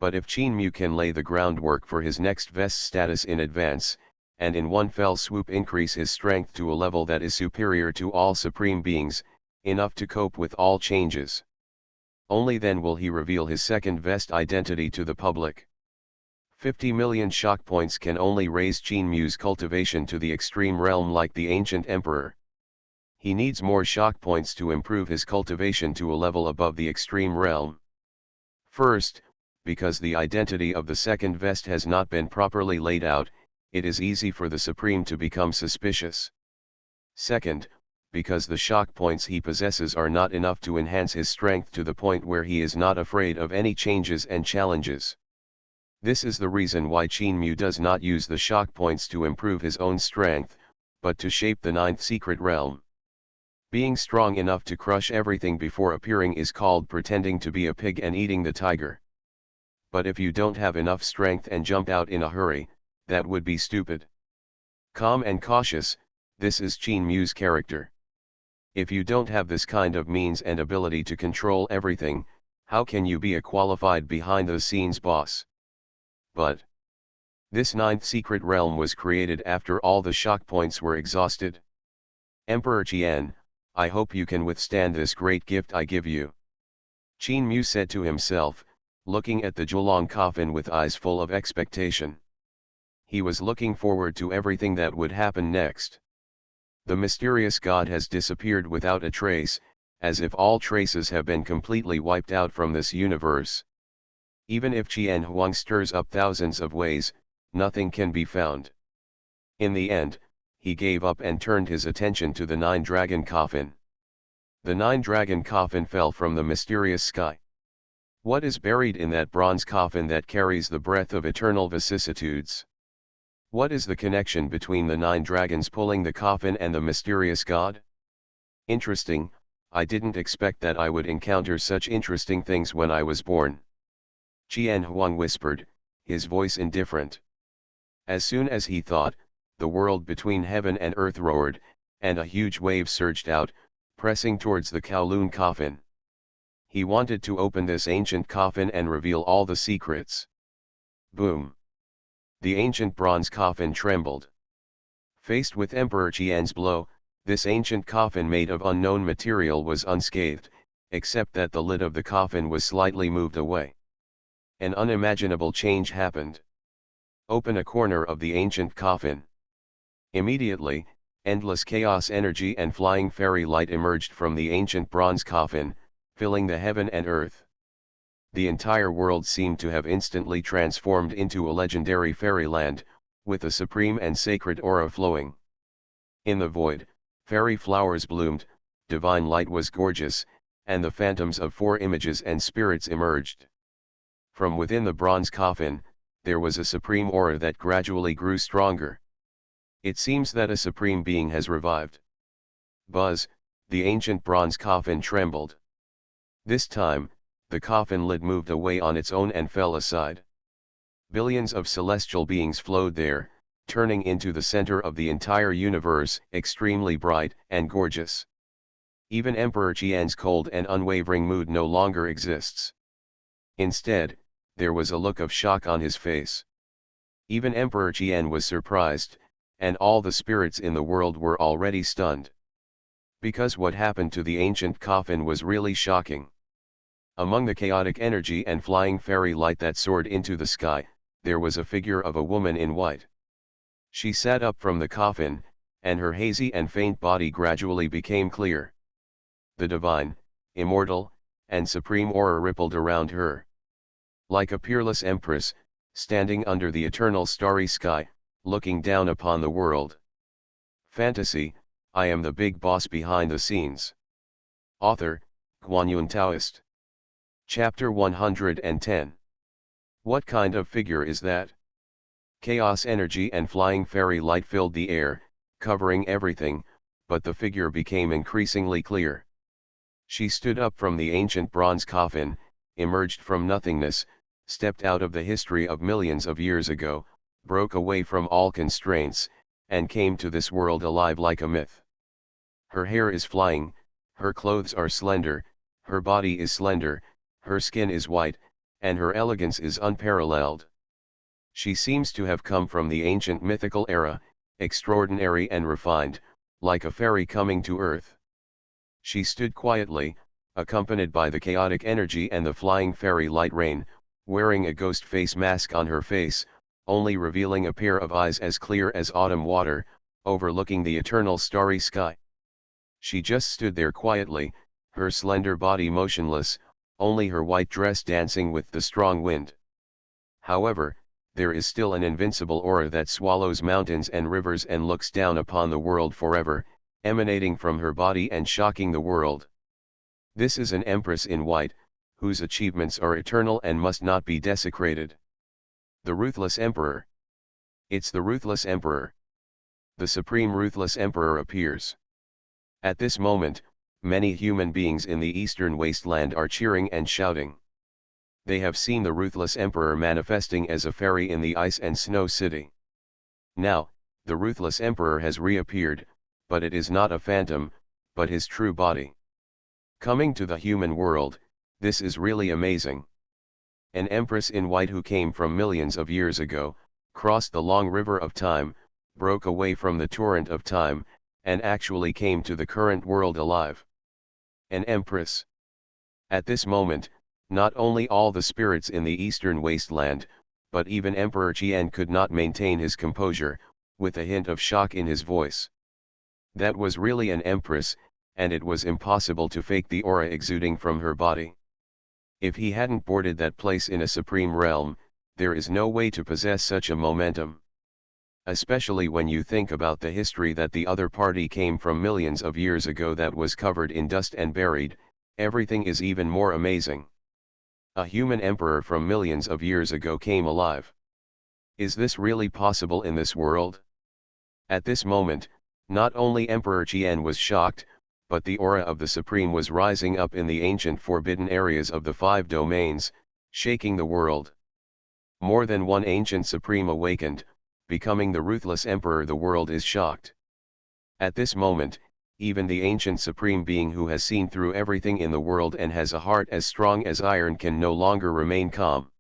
Speaker 1: But if Qin Mu can lay the groundwork for his next vest status in advance, and in one fell swoop increase his strength to a level that is superior to all supreme beings, enough to cope with all changes, only then will he reveal his second vest identity to the public. 50 million shock points can only raise Qin Mu's cultivation to the extreme realm like the ancient emperor. He needs more shock points to improve his cultivation to a level above the extreme realm. First, because the identity of the second vest has not been properly laid out, it is easy for the Supreme to become suspicious. Second, because the shock points he possesses are not enough to enhance his strength to the point where he is not afraid of any changes and challenges. This is the reason why Qin Mu does not use the shock points to improve his own strength, but to shape the ninth secret realm. Being strong enough to crush everything before appearing is called pretending to be a pig and eating the tiger. But if you don't have enough strength and jump out in a hurry, that would be stupid. Calm and cautious, this is Qin Mu's character. If you don't have this kind of means and ability to control everything, how can you be a qualified behind-the-scenes boss? But this ninth secret realm was created after all the shock points were exhausted. Emperor Qian, I hope you can withstand this great gift I give you. Qin Mu said to himself, looking at the Zhuolong coffin with eyes full of expectation. He was looking forward to everything that would happen next. The mysterious god has disappeared without a trace, as if all traces have been completely wiped out from this universe. Even if Qian Huang stirs up thousands of ways, nothing can be found. In the end, he gave up and turned his attention to the nine-dragon coffin. The nine-dragon coffin fell from the mysterious sky. What is buried in that bronze coffin that carries the breath of eternal vicissitudes? What is the connection between the 9 dragons pulling the coffin and the mysterious god? Interesting, I didn't expect that I would encounter such interesting things when I was born. Qian Huang whispered, his voice indifferent. As soon as he thought, the world between heaven and earth roared, and a huge wave surged out, pressing towards the Kowloon coffin. He wanted to open this ancient coffin and reveal all the secrets. Boom! The ancient bronze coffin trembled. Faced with Emperor Qian's blow, this ancient coffin made of unknown material was unscathed, except that the lid of the coffin was slightly moved away. An unimaginable change happened. Open a corner of the ancient coffin. Immediately, endless chaos energy and flying fairy light emerged from the ancient bronze coffin, filling the heaven and earth. The entire world seemed to have instantly transformed into a legendary fairyland, with a supreme and sacred aura flowing. In the void, fairy flowers bloomed, divine light was gorgeous, and the phantoms of 4 images and spirits emerged. From within the bronze coffin, there was a supreme aura that gradually grew stronger. It seems that a supreme being has revived. Buzz, the ancient bronze coffin trembled. This time, the coffin lid moved away on its own and fell aside. Billions of celestial beings flowed there, turning into the center of the entire universe, extremely bright and gorgeous. Even Emperor Qian's cold and unwavering mood no longer exists. Instead, there was a look of shock on his face. Even Emperor Qian was surprised, and all the spirits in the world were already stunned. Because what happened to the ancient coffin was really shocking. Among the chaotic energy and flying fairy light that soared into the sky, there was a figure of a woman in white. She sat up from the coffin, and her hazy and faint body gradually became clear. The divine, immortal, and supreme aura rippled around her. Like a peerless empress, standing under the eternal starry sky, looking down upon the world. Fantasy, I am the big boss behind the scenes. Author, Guanyun Taoist. Chapter 110. What kind of figure is that? Chaos energy and flying fairy light filled the air, covering everything, but the figure became increasingly clear. She stood up from the ancient bronze coffin, emerged from nothingness, stepped out of the history of millions of years ago, broke away from all constraints, and came to this world alive like a myth. Her hair is flying, her clothes are slender, her body is slender, her skin is white, and her elegance is unparalleled. She seems to have come from the ancient mythical era, extraordinary and refined, like a fairy coming to earth. She stood quietly, accompanied by the chaotic energy and the flying fairy light rain, wearing a ghost face mask on her face, only revealing a pair of eyes as clear as autumn water, overlooking the eternal starry sky. She just stood there quietly, her slender body motionless, only her white dress dancing with the strong wind. However, there is still an invincible aura that swallows mountains and rivers and looks down upon the world forever, emanating from her body and shocking the world. This is an empress in white, whose achievements are eternal and must not be desecrated. The Ruthless Emperor. It's the Ruthless Emperor. The Supreme Ruthless Emperor appears. At this moment, many human beings in the eastern wasteland are cheering and shouting. They have seen the Ruthless Emperor manifesting as a fairy in the ice and snow city. Now, the Ruthless Emperor has reappeared, but it is not a phantom, but his true body. Coming to the human world, this is really amazing. An empress in white who came from millions of years ago, crossed the long river of time, broke away from the torrent of time, and actually came to the current world alive. An empress. At this moment, not only all the spirits in the eastern wasteland, but even Emperor Qian could not maintain his composure, with a hint of shock in his voice. That was really an empress, and it was impossible to fake the aura exuding from her body. If he hadn't boarded that place in a supreme realm, there is no way to possess such a momentum. Especially when you think about the history that the other party came from millions of years ago that was covered in dust and buried, everything is even more amazing. A human emperor from millions of years ago came alive. Is this really possible in this world? At this moment, not only Emperor Qian was shocked, but the aura of the Supreme was rising up in the ancient forbidden areas of the five domains, shaking the world. More than one ancient Supreme awakened, becoming the ruthless Emperor. The world is shocked. At this moment, even the ancient Supreme Being who has seen through everything in the world and has a heart as strong as iron can no longer remain calm.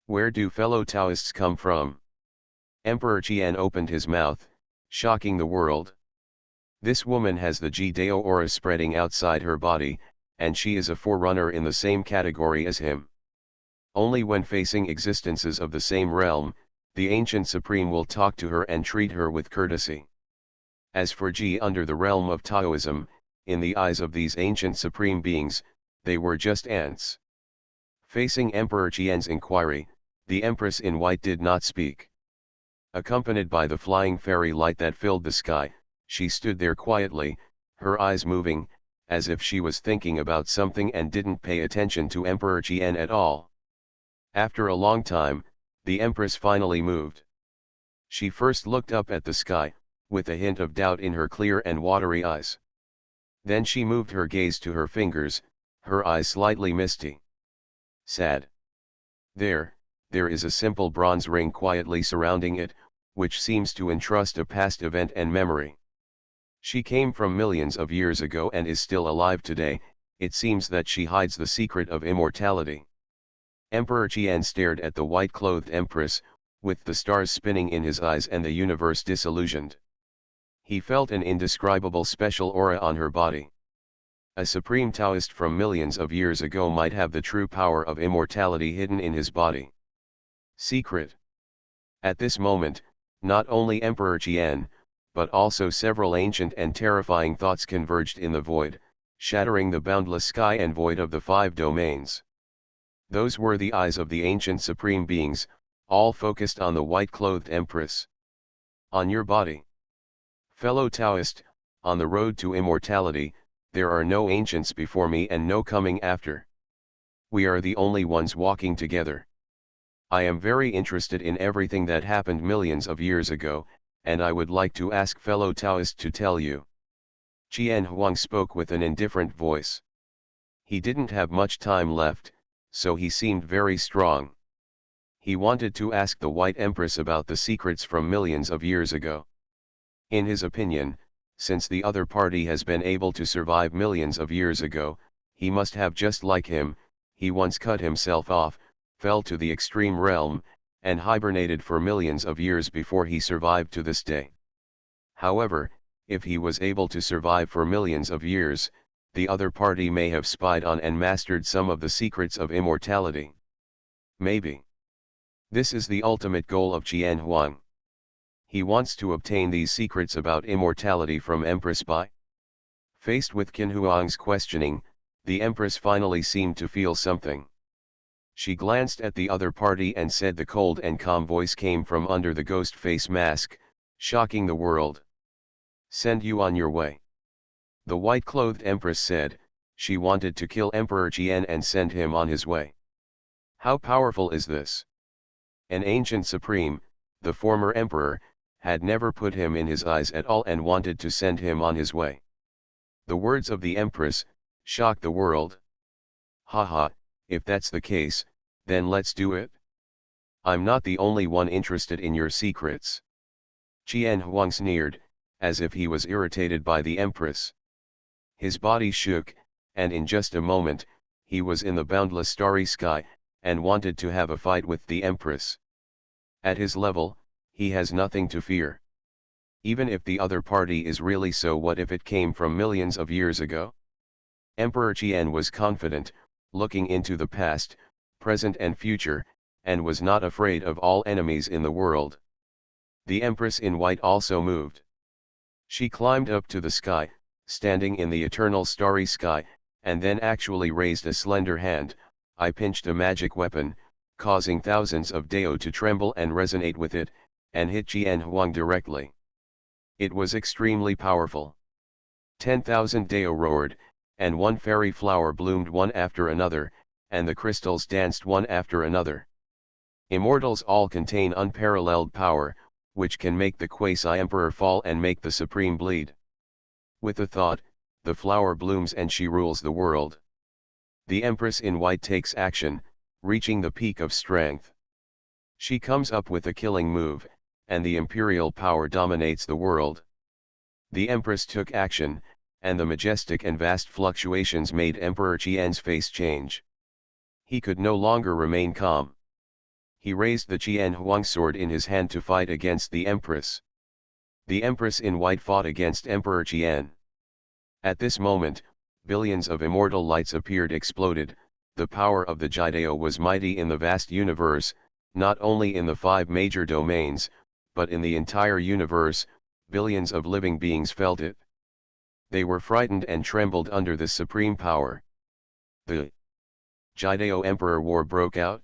Speaker 1: Where do fellow Taoists come from? Emperor Qian opened his mouth, shocking the world. This woman has the Ji-Dao aura spreading outside her body, and she is a forerunner in the same category as him. Only when facing existences of the same realm, the ancient Supreme will talk to her and treat her with courtesy. As for Ji under the realm of Taoism, in the eyes of these ancient Supreme Beings, they were just ants. Facing Emperor Qian's inquiry, the Empress in white did not speak. Accompanied by the flying fairy light that filled the sky, she stood there quietly, her eyes moving, as if she was thinking about something and didn't pay attention to Emperor Qian at all. After a long time, the Empress finally moved. She first looked up at the sky, with a hint of doubt in her clear and watery eyes. Then she moved her gaze to her fingers, her eyes slightly misty. Sad. There is a simple bronze ring quietly surrounding it, which seems to entrust a past event and memory. She came from millions of years ago and is still alive today. It seems that she hides the secret of immortality. Emperor Qian stared at the white-clothed Empress, with the stars spinning in his eyes and the universe disillusioned. He felt an indescribable special aura on her body. A supreme Taoist from millions of years ago might have the true power of immortality hidden in his body. Secret. At this moment, not only Emperor Qian, but also several ancient and terrifying thoughts converged in the void, shattering the boundless sky and void of the five domains. Those were the eyes of the ancient Supreme Beings, all focused on the white-clothed Empress. On your body. Fellow Taoist, on the road to immortality, there are no ancients before me and no coming after. We are the only ones walking together. I am very interested in everything that happened millions of years ago, and I would like to ask fellow Taoist to tell you. Qian Huang spoke with an indifferent voice. He didn't have much time left, so he seemed very strong. He wanted to ask the White Empress about the secrets from millions of years ago. In his opinion, since the other party has been able to survive millions of years ago, he must have just like him. He once cut himself off, fell to the extreme realm, and hibernated for millions of years before he survived to this day. However, if he was able to survive for millions of years, the other party may have spied on and mastered some of the secrets of immortality. Maybe. This is the ultimate goal of Qian Huang. He wants to obtain these secrets about immortality from Empress Bai. Faced with Qin Huang's questioning, the Empress finally seemed to feel something. She glanced at the other party and said, the cold and calm voice came from under the ghost face mask, shocking the world. Send you on your way. The white-clothed Empress said, she wanted to kill Emperor Qian and send him on his way. How powerful is this? An ancient supreme, the former emperor, had never put him in his eyes at all and wanted to send him on his way. The words of the Empress shocked the world. Haha, if that's the case, then let's do it. I'm not the only one interested in your secrets. Qian Huang sneered, as if he was irritated by the Empress. His body shook, and in just a moment, he was in the boundless starry sky, and wanted to have a fight with the Empress. At his level, he has nothing to fear. Even if the other party is really so, what if it came from millions of years ago? Emperor Qian was confident, looking into the past, present and future, and was not afraid of all enemies in the world. The Empress in white also moved. She climbed up to the sky, standing in the eternal starry sky, and then actually raised a slender hand. I pinched a magic weapon, causing thousands of Dao to tremble and resonate with it, and hit Qian Huang directly. It was extremely powerful. 10,000 Dao roared, and one fairy flower bloomed one after another, and the crystals danced one after another. Immortals all contain unparalleled power, which can make the quasi-emperor fall and make the supreme bleed. With a thought, the flower blooms and she rules the world. The Empress in white takes action, reaching the peak of strength. She comes up with a killing move, and the imperial power dominates the world. The Empress took action, and the majestic and vast fluctuations made Emperor Qian's face change. He could no longer remain calm. He raised the Qian Huang sword in his hand to fight against the Empress. The Empress in white fought against Emperor Qian. At this moment, billions of immortal lights appeared exploded. The power of the Jideo was mighty in the vast universe, not only in the 5 major domains, but in the entire universe. Billions of living beings felt it. They were frightened and trembled under this supreme power. The Jideo Emperor War broke out.